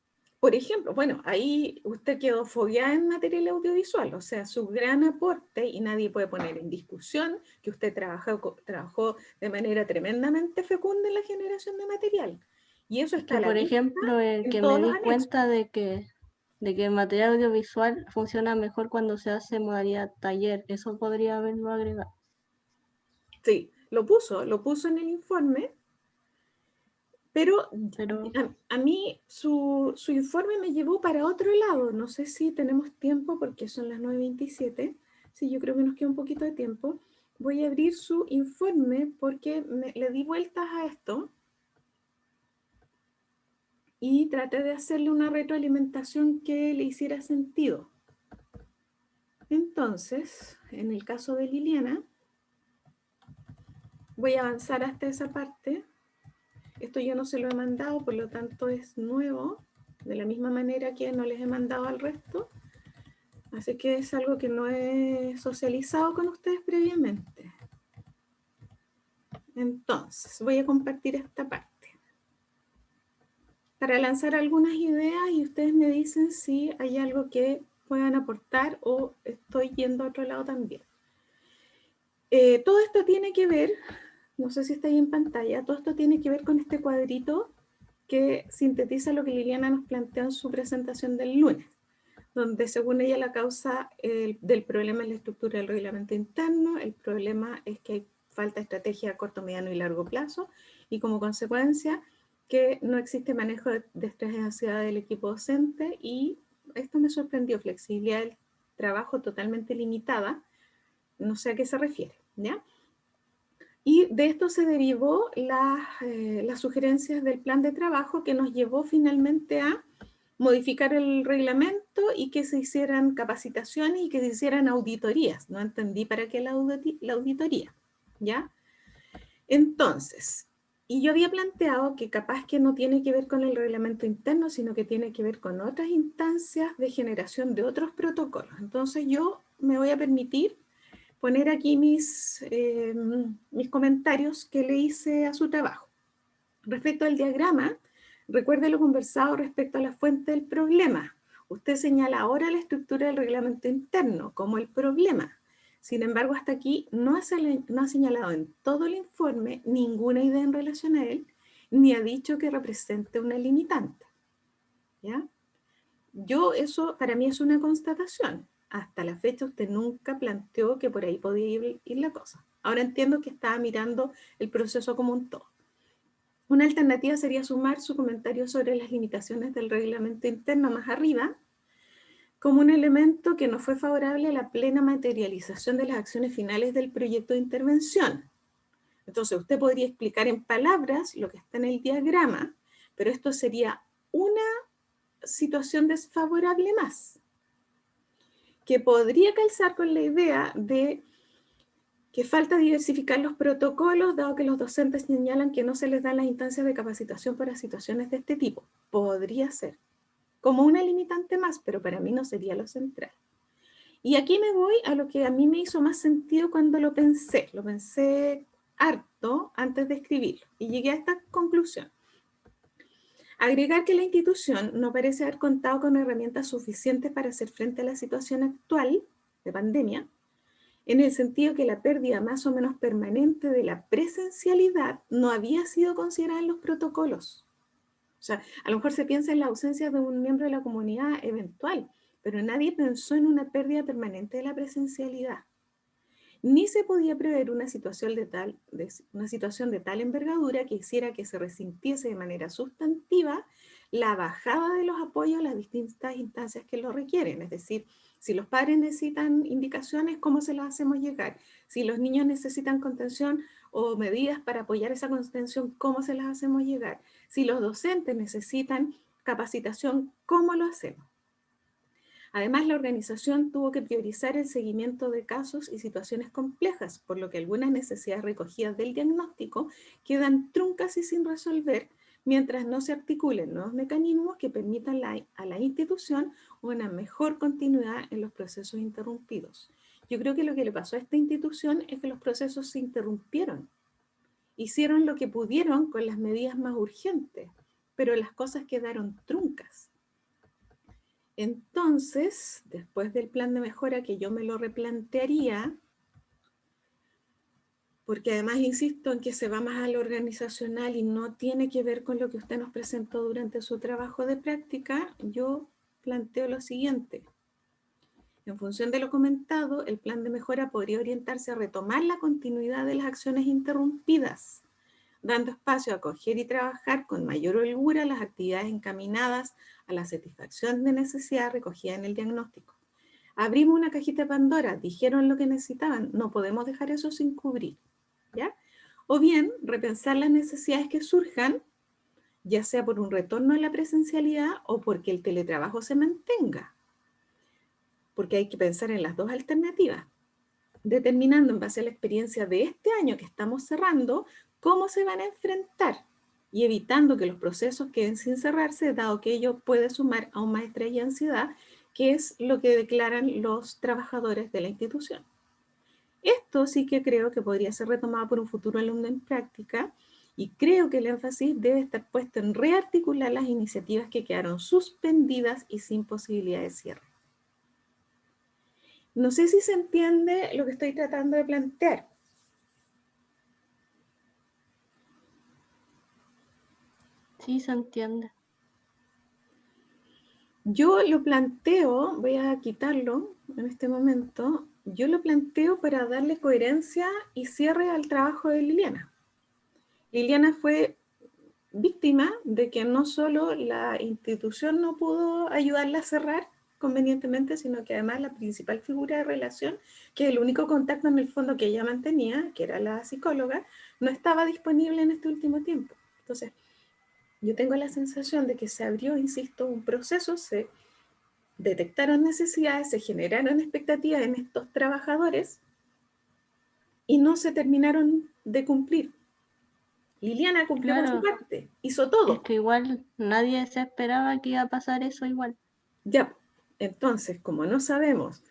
por ejemplo, bueno, ahí usted quedó fogueada en material audiovisual, o sea, su gran aporte, y nadie puede poner en discusión que usted trabajó de manera tremendamente fecunda en la generación de material. Y eso está Que a la por vista ejemplo, en que todos me los di anexos. cuenta de que el material audiovisual funciona mejor cuando se hace modalidad taller. Eso podría haberlo agregado. Sí, lo puso en el informe, pero Pero a mí su informe me llevó para otro lado. No sé si tenemos tiempo porque son las 9:27. Sí, yo creo que nos queda un poquito de tiempo. Voy a abrir su informe porque le di vueltas a esto y traté de hacerle una retroalimentación que le hiciera sentido. Entonces, en el caso de Liliana, voy a avanzar hasta esa parte. Esto yo no se lo he mandado, por lo tanto es nuevo, de la misma manera que no les he mandado al resto. Así que es algo que no he socializado con ustedes previamente. Entonces, voy a compartir esta parte para lanzar algunas ideas y ustedes me dicen si hay algo que puedan aportar o estoy yendo a otro lado también. Todo esto tiene que ver, no sé si está ahí en pantalla, todo esto tiene que ver con este cuadrito que sintetiza lo que Liliana nos planteó en su presentación del lunes, donde según ella la causa del problema es la estructura del reglamento interno, el problema es que hay falta de estrategia a corto, mediano y largo plazo, y como consecuencia que no existe manejo de estrés y ansiedad del equipo docente, y esto me sorprendió, flexibilidad del trabajo totalmente limitada, no sé a qué se refiere, ¿ya? Y de esto se derivó las sugerencias del plan de trabajo que nos llevó finalmente a modificar el reglamento y que se hicieran capacitaciones y que se hicieran auditorías. No entendí para qué la auditoría, ¿ya? Entonces, y yo había planteado que capaz que no tiene que ver con el reglamento interno, sino que tiene que ver con otras instancias de generación de otros protocolos. Entonces yo me voy a permitir poner aquí mis comentarios que le hice a su trabajo. Respecto al diagrama, recuerde lo conversado respecto a la fuente del problema. Usted señala ahora la estructura del reglamento interno como el problema. Sin embargo, hasta aquí no ha señalado en todo el informe ninguna idea en relación a él, ni ha dicho que represente una limitante. ¿Ya? Eso para mí es una constatación. Hasta la fecha usted nunca planteó que por ahí podía ir la cosa. Ahora entiendo que estaba mirando el proceso como un todo. Una alternativa sería sumar su comentario sobre las limitaciones del reglamento interno más arriba, como un elemento que no fue favorable a la plena materialización de las acciones finales del proyecto de intervención. Entonces usted podría explicar en palabras lo que está en el diagrama, pero esto sería una situación desfavorable más, que podría calzar con la idea de que falta diversificar los protocolos, dado que los docentes señalan que no se les dan las instancias de capacitación para situaciones de este tipo. Podría ser como una limitante más, pero para mí no sería lo central. Y aquí me voy a lo que a mí me hizo más sentido cuando lo pensé harto antes de escribirlo, y llegué a esta conclusión. Agregar que la institución no parece haber contado con herramientas suficientes para hacer frente a la situación actual de pandemia, en el sentido que la pérdida más o menos permanente de la presencialidad no había sido considerada en los protocolos. O sea, a lo mejor se piensa en la ausencia de un miembro de la comunidad eventual, pero nadie pensó en una pérdida permanente de la presencialidad. Ni se podía prever una situación de tal envergadura que hiciera que se resintiese de manera sustantiva la bajada de los apoyos a las distintas instancias que lo requieren. Es decir, si los padres necesitan indicaciones, ¿cómo se las hacemos llegar? Si los niños necesitan contención o medidas para apoyar esa contención, ¿cómo se las hacemos llegar? Si los docentes necesitan capacitación, ¿cómo lo hacemos? Además, la organización tuvo que priorizar el seguimiento de casos y situaciones complejas, por lo que algunas necesidades recogidas del diagnóstico quedan truncas y sin resolver, mientras no se articulen nuevos mecanismos que permitan a la institución una mejor continuidad en los procesos interrumpidos. Yo creo que lo que le pasó a esta institución es que los procesos se interrumpieron. Hicieron lo que pudieron con las medidas más urgentes, pero las cosas quedaron truncas. Entonces, después del plan de mejora, que yo me lo replantearía, porque además insisto en que se va más a lo organizacional y no tiene que ver con lo que usted nos presentó durante su trabajo de práctica, yo planteo lo siguiente. En función de lo comentado, el plan de mejora podría orientarse a retomar la continuidad de las acciones interrumpidas, dando espacio a acoger y trabajar con mayor holgura las actividades encaminadas a la satisfacción de necesidades recogidas en el diagnóstico. Abrimos una cajita de Pandora, dijeron lo que necesitaban, no podemos dejar eso sin cubrir, ¿ya? O bien, repensar las necesidades que surjan, ya sea por un retorno a la presencialidad o porque el teletrabajo se mantenga, porque hay que pensar en las dos alternativas, determinando en base a la experiencia de este año que estamos cerrando, cómo se van a enfrentar y evitando que los procesos queden sin cerrarse, dado que ello puede sumar aún más estrés y ansiedad, que es lo que declaran los trabajadores de la institución. Esto sí que creo que podría ser retomado por un futuro alumno en práctica y creo que el énfasis debe estar puesto en rearticular las iniciativas que quedaron suspendidas y sin posibilidad de cierre. No sé si se entiende lo que estoy tratando de plantear. Sí, se entiende. Yo lo planteo, voy a quitarlo en este momento, yo lo planteo para darle coherencia y cierre al trabajo de Liliana. Liliana fue víctima de que no solo la institución no pudo ayudarla a cerrar convenientemente, sino que además la principal figura de relación, que es el único contacto en el fondo que ella mantenía, que era la psicóloga, no estaba disponible en este último tiempo. Entonces, yo tengo la sensación de que se abrió, insisto, un proceso, se detectaron necesidades, se generaron expectativas en estos trabajadores y no se terminaron de cumplir. Liliana cumplió con su Claro, parte, hizo todo. es que igual nadie se esperaba que iba a pasar eso igual. Ya, entonces, como no sabemos,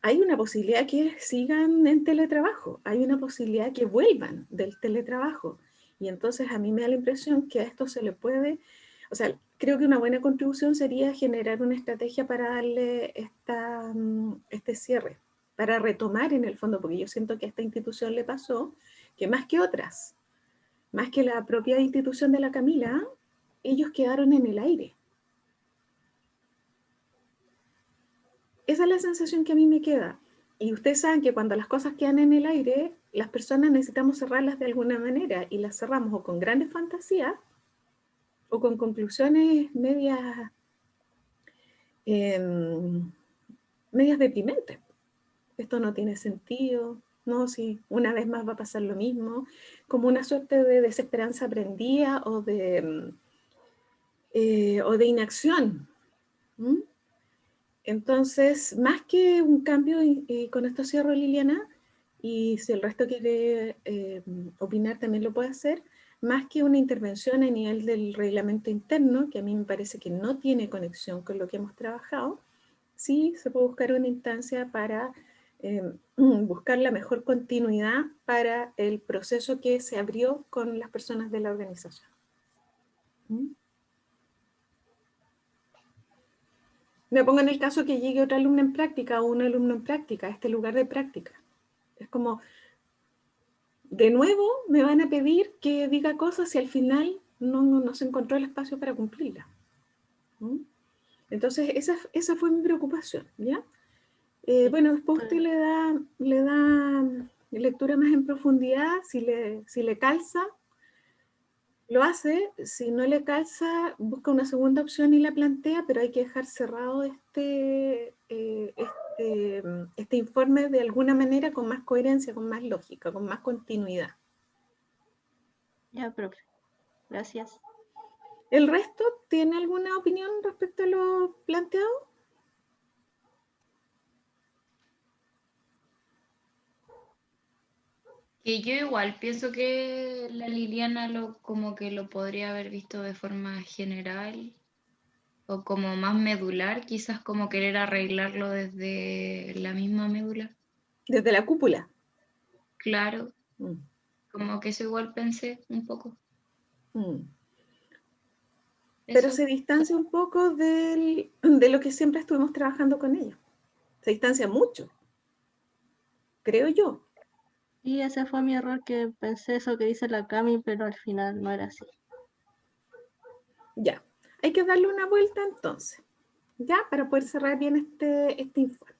hay una posibilidad que sigan en teletrabajo, hay una posibilidad que vuelvan del teletrabajo. Y entonces a mí me da la impresión que a esto se le puede, o sea, creo que una buena contribución sería generar una estrategia para darle este cierre, para retomar en el fondo, porque yo siento que a esta institución le pasó que más que otras, más que la propia institución de la Camila, ellos quedaron en el aire. Esa es la sensación que a mí me queda. Y ustedes saben que cuando las cosas quedan en el aire, las personas necesitamos cerrarlas de alguna manera y las cerramos o con grandes fantasías o con conclusiones medias deprimentes. Esto no tiene sentido, no, si una vez más va a pasar lo mismo, como una suerte de desesperanza aprendida o de inacción. ¿Mm? Entonces, más que un cambio, con esto cierro, Liliana, y si el resto quiere opinar también lo puede hacer, más que una intervención a nivel del reglamento interno, que a mí me parece que no tiene conexión con lo que hemos trabajado, sí se puede buscar una instancia para buscar la mejor continuidad para el proceso que se abrió con las personas de la organización. ¿Mm? Me pongo en el caso que llegue otra alumna en práctica o un alumno en práctica a este lugar de práctica. Es como, de nuevo me van a pedir que diga cosas y al final no se encontró el espacio para cumplirlas. ¿Mm? Entonces, esa fue mi preocupación, ¿ya? Bueno, después usted le da lectura más en profundidad, si le calza, lo hace, si no le calza, busca una segunda opción y la plantea, pero hay que dejar cerrado este informe de alguna manera con más coherencia, con más lógica, con más continuidad. Ya, profe. Gracias. ¿El resto tiene alguna opinión respecto a lo planteado? Que yo igual pienso que la Liliana como que lo podría haber visto de forma general o como más medular, quizás como querer arreglarlo desde la misma médula. Desde la cúpula. Claro, Mm, como que eso igual pensé un poco. mm. Pero Eso. se distancia un poco de lo que siempre estuvimos trabajando con ella. Se distancia mucho, creo yo. Y ese fue mi error, que pensé eso que dice la Cami, pero al final no era así. Ya, hay que darle una vuelta entonces, ya, para poder cerrar bien este informe.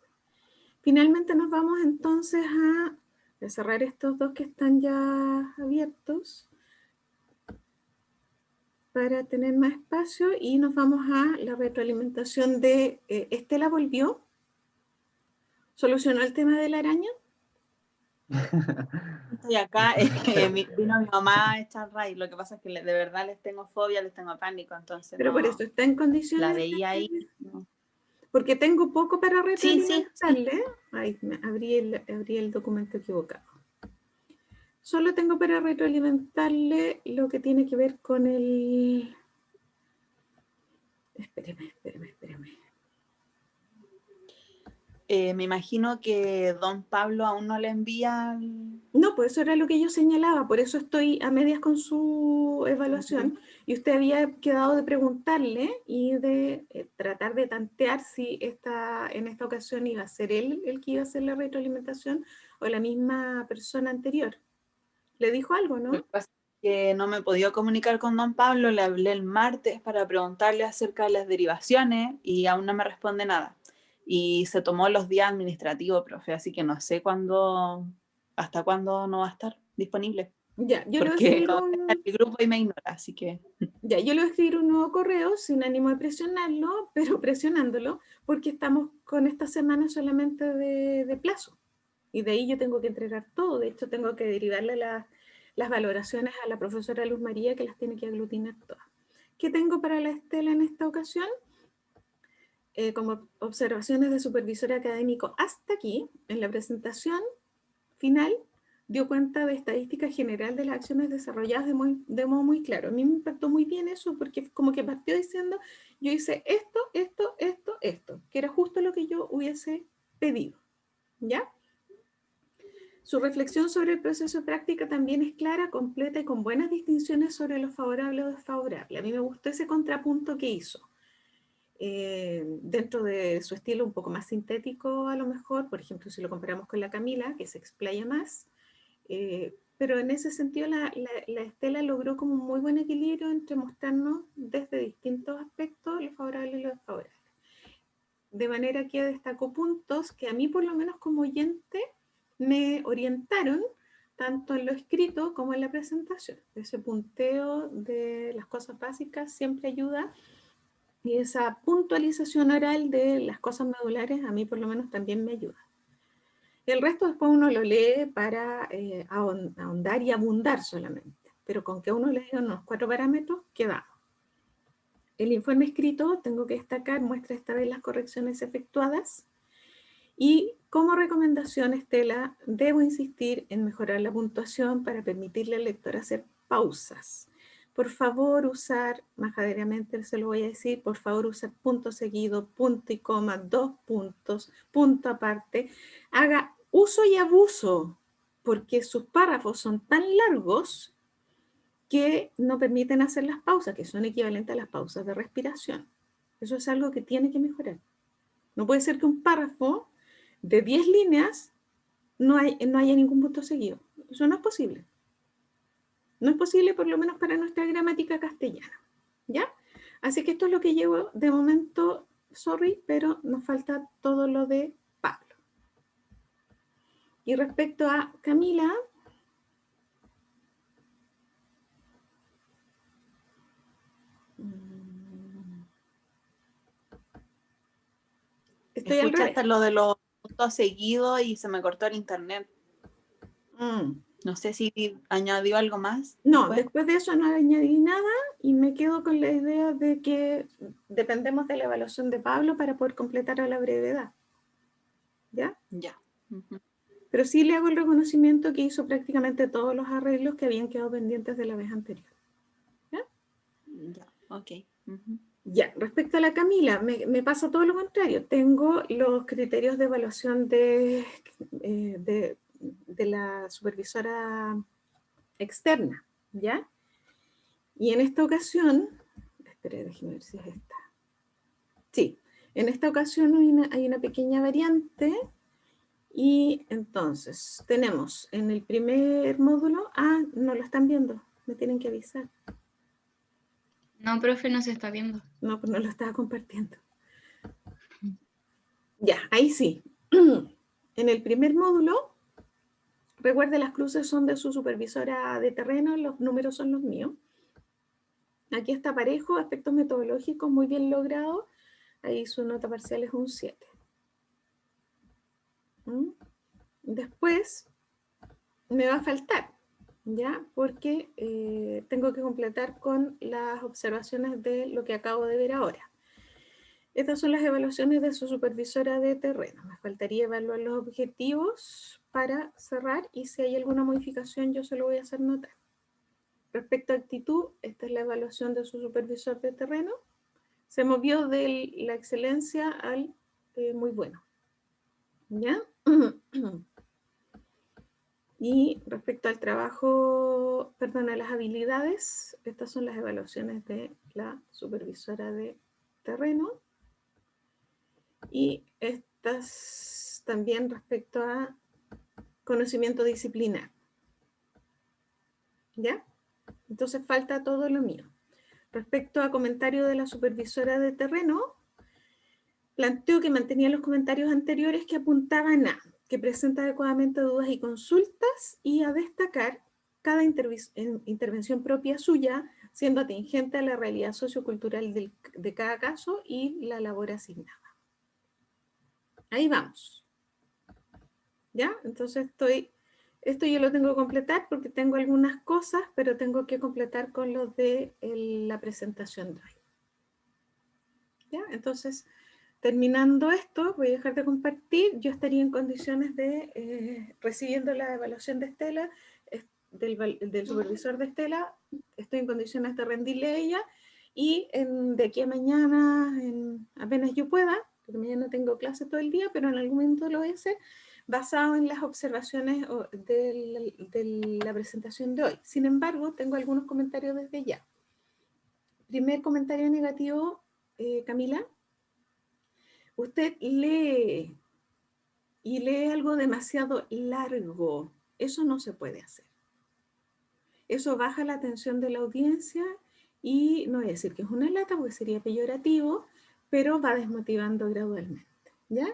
Finalmente nos vamos entonces a cerrar estos dos que están ya abiertos para tener más espacio y nos vamos a la retroalimentación de Estela volvió, solucionó el tema de la araña. Estoy acá, vino mi mamá a echar raíz, lo que pasa es que de verdad les tengo fobia, les tengo pánico, entonces Pero no, por eso está en condiciones la veía ahí. de... No. Porque tengo poco para Sí, sí, retroalimentarle. Ay, abrí el documento equivocado. Solo tengo para retroalimentarle lo que tiene que ver con el... Espérame. Me imagino que don Pablo aún no le envía... No, pues eso era lo que yo señalaba, por eso estoy a medias con su evaluación. Y usted había quedado de preguntarle y de tratar de tantear si en esta ocasión iba a ser él el que iba a hacer la retroalimentación o la misma persona anterior. ¿Le dijo algo, Lo no? que pasa es que no me he podido comunicar con don Pablo, le hablé el martes para preguntarle acerca de las derivaciones y aún no me responde nada. Y se tomó los días administrativos, profe, así que no sé hasta cuándo no va a estar disponible. Ya, yo le voy a Porque escribir acabo de estar en el grupo y me ignora, así que... Ya, yo le voy a escribir un nuevo correo sin ánimo de presionarlo, pero presionándolo, porque estamos con esta semana solamente de plazo. Y de ahí yo tengo que entregar todo. De hecho, tengo que derivarle las valoraciones a la profesora Luz María, que las tiene que aglutinar todas. ¿Qué tengo para la Estela en esta ocasión? Como observaciones de supervisor académico hasta aquí, en la presentación final, dio cuenta de estadística general de las acciones desarrolladas de modo muy claro. A mí me impactó muy bien eso porque como que partió diciendo, yo hice esto, que era justo lo que yo hubiese pedido, ¿ya? Su reflexión sobre el proceso de práctica también es clara, completa y con buenas distinciones sobre lo favorable o desfavorable. A mí me gustó ese contrapunto que hizo. Dentro de su estilo un poco más sintético a lo mejor, por ejemplo, si lo comparamos con la Camila, que se explaya más, pero en ese sentido la Estela logró como un muy buen equilibrio entre mostrarnos desde distintos aspectos lo favorable y lo desfavorable. De manera que destacó puntos que a mí por lo menos como oyente me orientaron tanto en lo escrito como en la presentación. Ese punteo de las cosas básicas siempre ayuda y esa puntualización oral de las cosas medulares a mí por lo menos también me ayuda. El resto después uno lo lee para ahondar y abundar solamente, pero con que uno lea unos 4 parámetros, quedamos. El informe escrito, tengo que destacar, muestra esta vez las correcciones efectuadas y como recomendación, Estela, debo insistir en mejorar la puntuación para permitirle al lector hacer pausas. Por favor, usar, majaderamente se lo voy a decir, por favor, usar punto seguido, punto y coma, 2 puntos, punto aparte. Haga uso y abuso, porque sus párrafos son tan largos que no permiten hacer las pausas, que son equivalentes a las pausas de respiración. Eso es algo que tiene que mejorar. No puede ser que un párrafo de 10 líneas no haya ningún punto seguido. Eso no es posible. No es posible, por lo menos para nuestra gramática castellana. ¿Ya? Así que esto es lo que llevo de momento, sorry, pero nos falta todo lo de Pablo. Y respecto a Camila, estoy al Escuché revés. hasta lo de los puntos seguidos y se me cortó el internet. No sé si añadió algo más. No, después de eso no añadí nada y me quedo con la idea de que dependemos de la evaluación de Pablo para poder completar a la brevedad. ¿Ya? Ya. Pero sí le hago el reconocimiento que hizo prácticamente todos los arreglos que habían quedado pendientes de la vez anterior. ¿Ya? Ya, ok. Ya, respecto a la Camila, me pasa todo lo contrario. Tengo los criterios de evaluación de la supervisora externa, ¿ya? Y en esta ocasión, espere, déjeme ver si es esta. Sí, en esta ocasión hay una pequeña variante. Y entonces tenemos en el primer módulo, no lo están viendo, me tienen que avisar. No, profe, no se está viendo. No, pues no lo estaba compartiendo. Ya, ahí sí. En el primer módulo, recuerde, las cruces son de su supervisora de terreno, los números son los míos. Aquí está parejo, aspectos metodológicos muy bien logrados. Ahí su nota parcial es un 7. Después me va a faltar, ¿ya? Porque tengo que completar con las observaciones de lo que acabo de ver ahora. Estas son las evaluaciones de su supervisora de terreno. Me faltaría evaluar los objetivos para cerrar y si hay alguna modificación yo se lo voy a hacer notar. Respecto a actitud, esta es la evaluación de su supervisor de terreno. Se movió de la excelencia al muy bueno. ¿Ya? Y respecto al trabajo, perdón, a las habilidades, estas son las evaluaciones de la supervisora de terreno. Y estas también respecto a conocimiento disciplinar. ¿Ya? Entonces falta todo lo mío. Respecto a comentario de la supervisora de terreno, planteo que mantenía los comentarios anteriores que apuntaban a que presenta adecuadamente dudas y consultas y a destacar cada intervención propia suya, siendo atingente a la realidad sociocultural de cada caso y la labor asignada. Ahí vamos. ¿Ya? Entonces esto yo lo tengo que completar porque tengo algunas cosas, pero tengo que completar con los de la presentación de hoy. ¿Ya? Entonces, terminando esto, voy a dejar de compartir. Yo estaría en condiciones de, recibiendo la evaluación de Estela, del supervisor de Estela, estoy en condiciones de rendirle a ella y de aquí a mañana, apenas yo pueda, porque mañana tengo clase todo el día, pero en algún momento lo voy a hacer, basado en las observaciones de la presentación de hoy. Sin embargo, tengo algunos comentarios desde ya. Primer comentario negativo, Camila. Usted lee y lee algo demasiado largo. Eso no se puede hacer. Eso baja la atención de la audiencia y no voy a decir que es una lata porque sería peyorativo, pero va desmotivando gradualmente, ¿ya?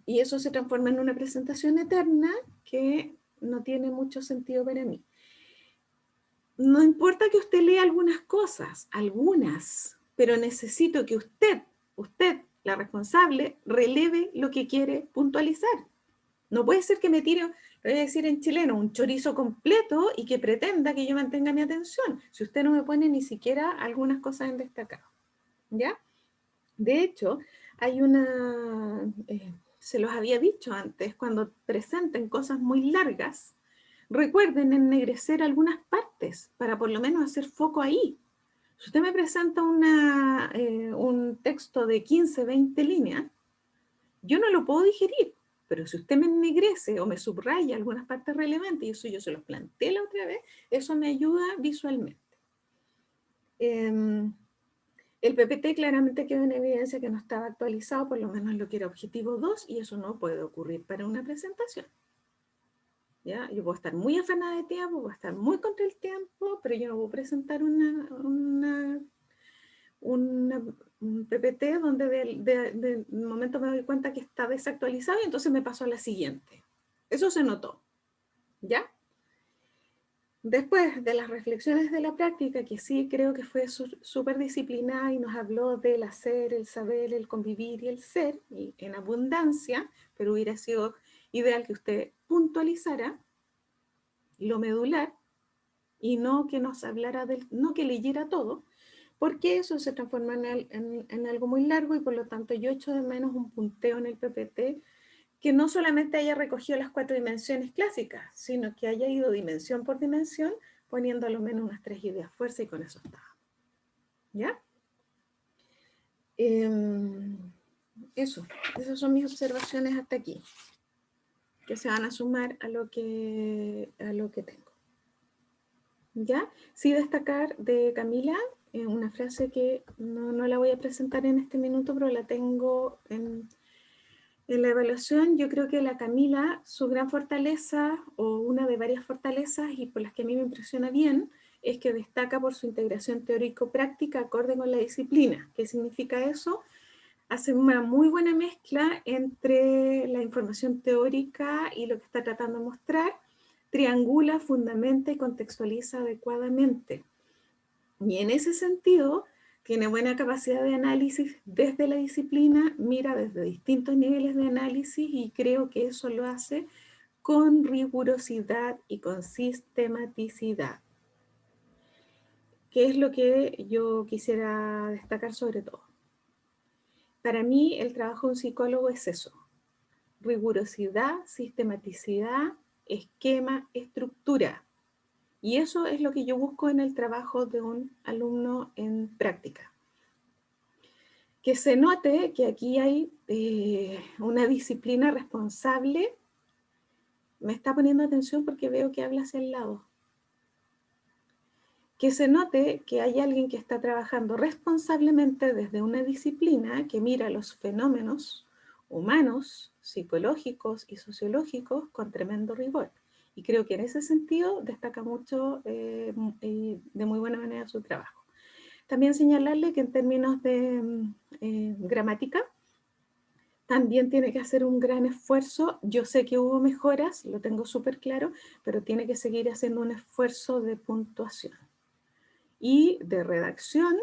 Y eso se transforma en una presentación eterna que no tiene mucho sentido para mí. No importa que usted lea algunas cosas, pero necesito que usted, la responsable, releve lo que quiere puntualizar. No puede ser que me tire, lo voy a decir en chileno, un chorizo completo y que pretenda que yo mantenga mi atención, si usted no me pone ni siquiera algunas cosas en destacado, ¿ya? De hecho, hay se los había dicho antes, cuando presenten cosas muy largas, recuerden ennegrecer algunas partes para por lo menos hacer foco ahí. Si usted me presenta un texto de 15, 20 líneas, yo no lo puedo digerir, pero si usted me ennegrece o me subraya algunas partes relevantes, y eso yo se los planteé la otra vez, eso me ayuda visualmente. El PPT claramente quedó en evidencia que no estaba actualizado, por lo menos lo que era objetivo 2, y eso no puede ocurrir para una presentación. ¿Ya? Yo puedo estar muy afanada de tiempo, puedo estar muy contra el tiempo, pero yo no puedo presentar un PPT donde de momento me doy cuenta que está desactualizado y entonces me paso a la siguiente. Eso se notó, ¿ya? Después de las reflexiones de la práctica, que sí creo que fue súper disciplinada y nos habló del hacer, el saber, el convivir y el ser, y en abundancia, pero hubiera sido ideal que usted puntualizara lo medular y no que nos hablara no que leyera todo, porque eso se transforma en algo muy largo y por lo tanto yo echo de menos un punteo en el PPT que no solamente haya recogido las 4 dimensiones clásicas, sino que haya ido dimensión por dimensión, poniendo a lo menos unas 3 ideas fuerza y con eso está. ¿Ya? Esas son mis observaciones hasta aquí, que se van a sumar a lo que tengo. ¿Ya? Sí destacar de Camila una frase que no la voy a presentar en este minuto, pero la tengo en la evaluación. Yo creo que la Camila, su gran fortaleza, o una de varias fortalezas, y por las que a mí me impresiona bien, es que destaca por su integración teórico-práctica acorde con la disciplina. ¿Qué significa eso? Hace una muy buena mezcla entre la información teórica y lo que está tratando de mostrar, triangula, fundamenta y contextualiza adecuadamente. Y en ese sentido, tiene buena capacidad de análisis desde la disciplina, mira desde distintos niveles de análisis y creo que eso lo hace con rigurosidad y con sistematicidad. ¿Qué es lo que yo quisiera destacar sobre todo? Para mí el trabajo de un psicólogo es eso: rigurosidad, sistematicidad, esquema, estructura. Y eso es lo que yo busco en el trabajo de un alumno en práctica. Que se note que aquí hay una disciplina responsable. Me está poniendo atención porque veo que habla hacia el lado. Que se note que hay alguien que está trabajando responsablemente desde una disciplina que mira los fenómenos humanos, psicológicos y sociológicos con tremendo rigor. Y creo que en ese sentido destaca mucho de muy buena manera su trabajo. También señalarle que en términos de gramática, también tiene que hacer un gran esfuerzo. Yo sé que hubo mejoras, lo tengo súper claro, pero tiene que seguir haciendo un esfuerzo de puntuación y de redacción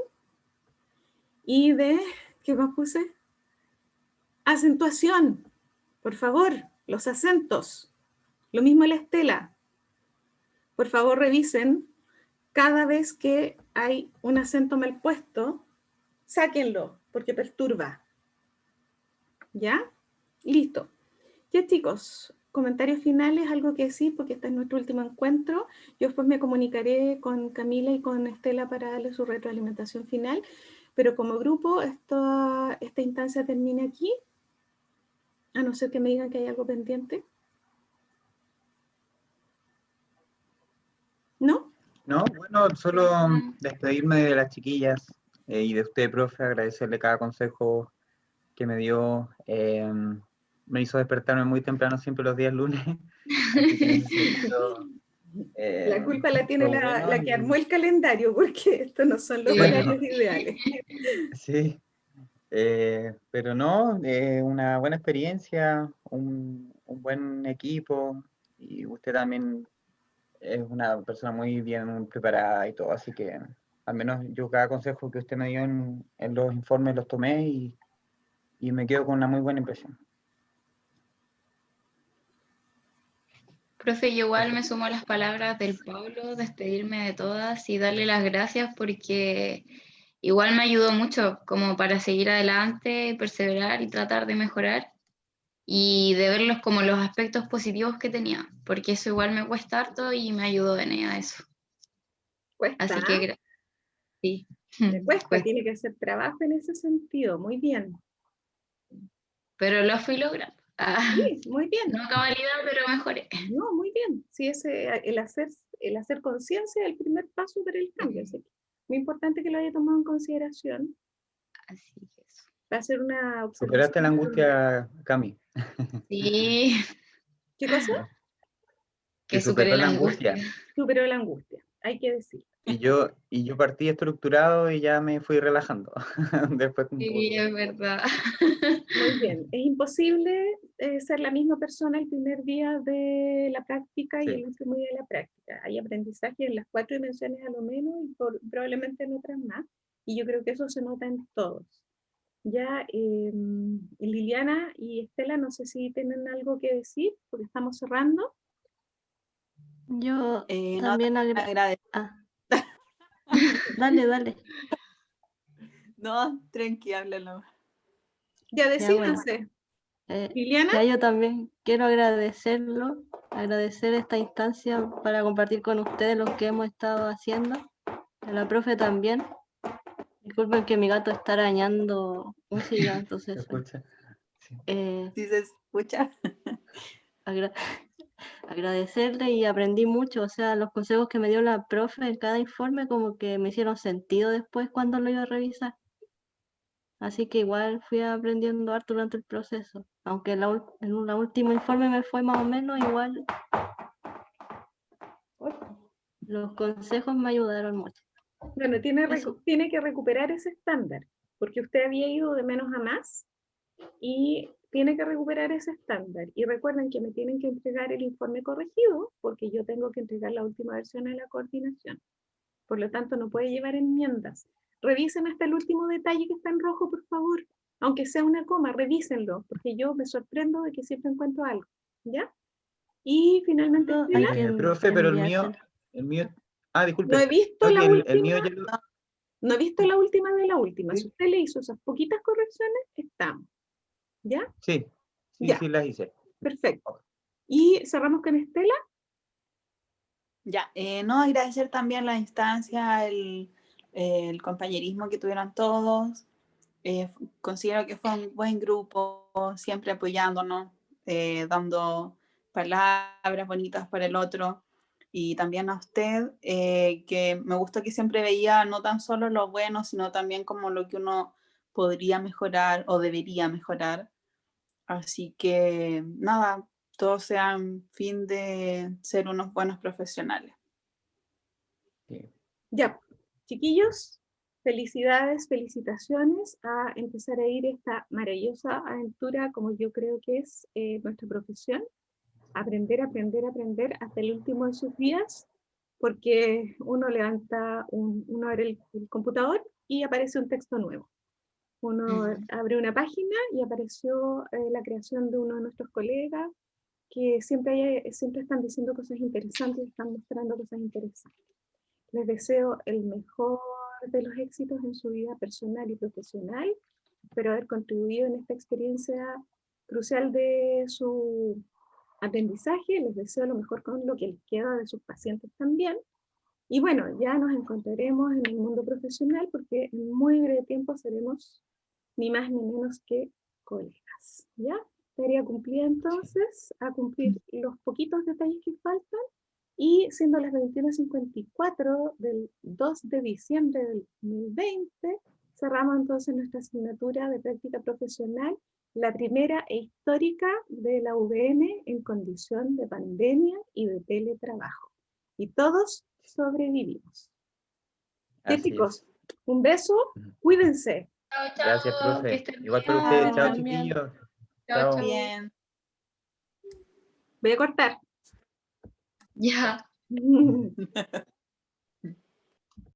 y de, ¿qué más puse? Acentuación. Por favor, los acentos. Lo mismo la Estela. Por favor, revisen cada vez que hay un acento mal puesto, sáquenlo, porque perturba. ¿Ya? Listo. Ya, chicos, comentarios finales, algo que decir, porque este es nuestro último encuentro. Yo después me comunicaré con Camila y con Estela para darle su retroalimentación final, pero como grupo esta instancia termina aquí, a no ser que me digan que hay algo pendiente. ¿No? No, bueno, solo despedirme de las chiquillas y de usted, profe, agradecerle cada consejo que me dio. Me hizo despertarme muy temprano siempre los días lunes. Así que en ese sentido, La culpa la tiene fue bueno la que armó el calendario, porque estos no son los Bueno. horarios ideales. Sí, pero no, una buena experiencia, un buen equipo, y usted también es una persona muy bien preparada y todo, así que al menos yo cada consejo que usted me dio en los informes los tomé y me quedo con una muy buena impresión. Profe, yo igual me sumo a las palabras del Pablo, despedirme de todas y darle las gracias porque igual me ayudó mucho como para seguir adelante, perseverar y tratar de mejorar y de verlos como los aspectos positivos que tenía, porque eso igual me cuesta harto y me ayudó en a eso. Cuesta, Así que sí. le cuesta, Cuesta. tiene que hacer trabajo en ese sentido, muy bien. Pero lo fui logrando. Sí, muy bien. No cabalidad, pero mejoré. No, muy bien. Sí, el hacer conciencia es el primer paso para el cambio. Así que muy importante que lo haya tomado en consideración. Así que eso. Va a ser una observación. Superaste la angustia, Cami. Sí. ¿Qué cosa? Que superé la angustia. Superó la angustia, hay que decir. Y yo partí estructurado y ya me fui relajando. Después un poco. Sí, es verdad. Muy bien. Es imposible ser la misma persona el primer día de la práctica y Sí. el último día de la práctica. Hay aprendizaje en las 4 dimensiones a lo menos y probablemente en otras más. Y yo creo que eso se nota en todos. Ya, Liliana y Estela, no sé si tienen algo que decir, porque estamos cerrando. Yo No, también agradezco. Dale. No, tranqui, háblalo. Ya, Ya, bueno. decídense. Liliana. Ya yo también quiero agradecer esta instancia para compartir con ustedes lo que hemos estado haciendo. A la profe también. Disculpen que mi gato está arañando un sillón, ¿Se entonces escucha? Sí. ¿Sí se escucha? agradecerle y aprendí mucho, o sea, los consejos que me dio la profe en cada informe como que me hicieron sentido después cuando lo iba a revisar. Así que igual fui aprendiendo harto durante el proceso, aunque en la último informe me fue más o menos igual. Los consejos me ayudaron mucho. Bueno, tiene que recuperar ese estándar, porque usted había ido de menos a más y tiene que recuperar ese estándar. Y recuerden que me tienen que entregar el informe corregido, porque yo tengo que entregar la última versión a la coordinación. Por lo tanto, no puede llevar enmiendas. Revisen hasta el último detalle que está en rojo, por favor. Aunque sea una coma, revísenlo, porque yo me sorprendo de que siempre encuentro algo. ¿Ya? Y finalmente, No, Estela, hay que Profe, pero el enviárselo. mío, disculpe. no he visto No, la que el última. mío ya lo, No he visto la última de la última. ¿Sí? Si usted le hizo esas poquitas correcciones, estamos. ¿Ya? sí, Ya. sí las hice. Perfecto. Y cerramos con Estela. Ya, no, agradecer también la instancia, el compañerismo que tuvieron todos. Considero que fue un buen grupo, siempre apoyándonos, dando palabras bonitas para el otro. Y también a usted, que me gustó que siempre veía no tan solo lo bueno, sino también como lo que uno podría mejorar o debería mejorar. Así que nada, todos sean fin de ser unos buenos profesionales. Sí. Ya, chiquillos, felicidades, felicitaciones a empezar a ir esta maravillosa aventura como yo creo que es nuestra profesión. Aprender, aprender, aprender hasta el último de sus días, porque uno levanta, uno abre el computador y aparece un texto nuevo. Uno abre una página y apareció la creación de uno de nuestros colegas que siempre están diciendo cosas interesantes, están mostrando cosas interesantes. Les deseo el mejor de los éxitos en su vida personal y profesional. Espero haber contribuido en esta experiencia crucial de su aprendizaje. Les deseo lo mejor con lo que les queda de sus pacientes también. Y bueno, ya nos encontraremos en el mundo profesional porque en muy breve tiempo seremos ni más ni menos que colegas. ¿Ya? Estaría cumplida entonces a cumplir los poquitos detalles que faltan. Y siendo las 21:54 del 2 de diciembre del 2020, cerramos entonces nuestra asignatura de práctica profesional, la primera e histórica de la UVN en condición de pandemia y de teletrabajo. Y todos sobrevivimos. ¿Qué, chicos? Un beso, cuídense. Chao, chao, Gracias, que profe. estén Igual para bien. ustedes. Chao, También. chiquillos. Chao, Chao. chao. Bien. Voy a cortar. Ya.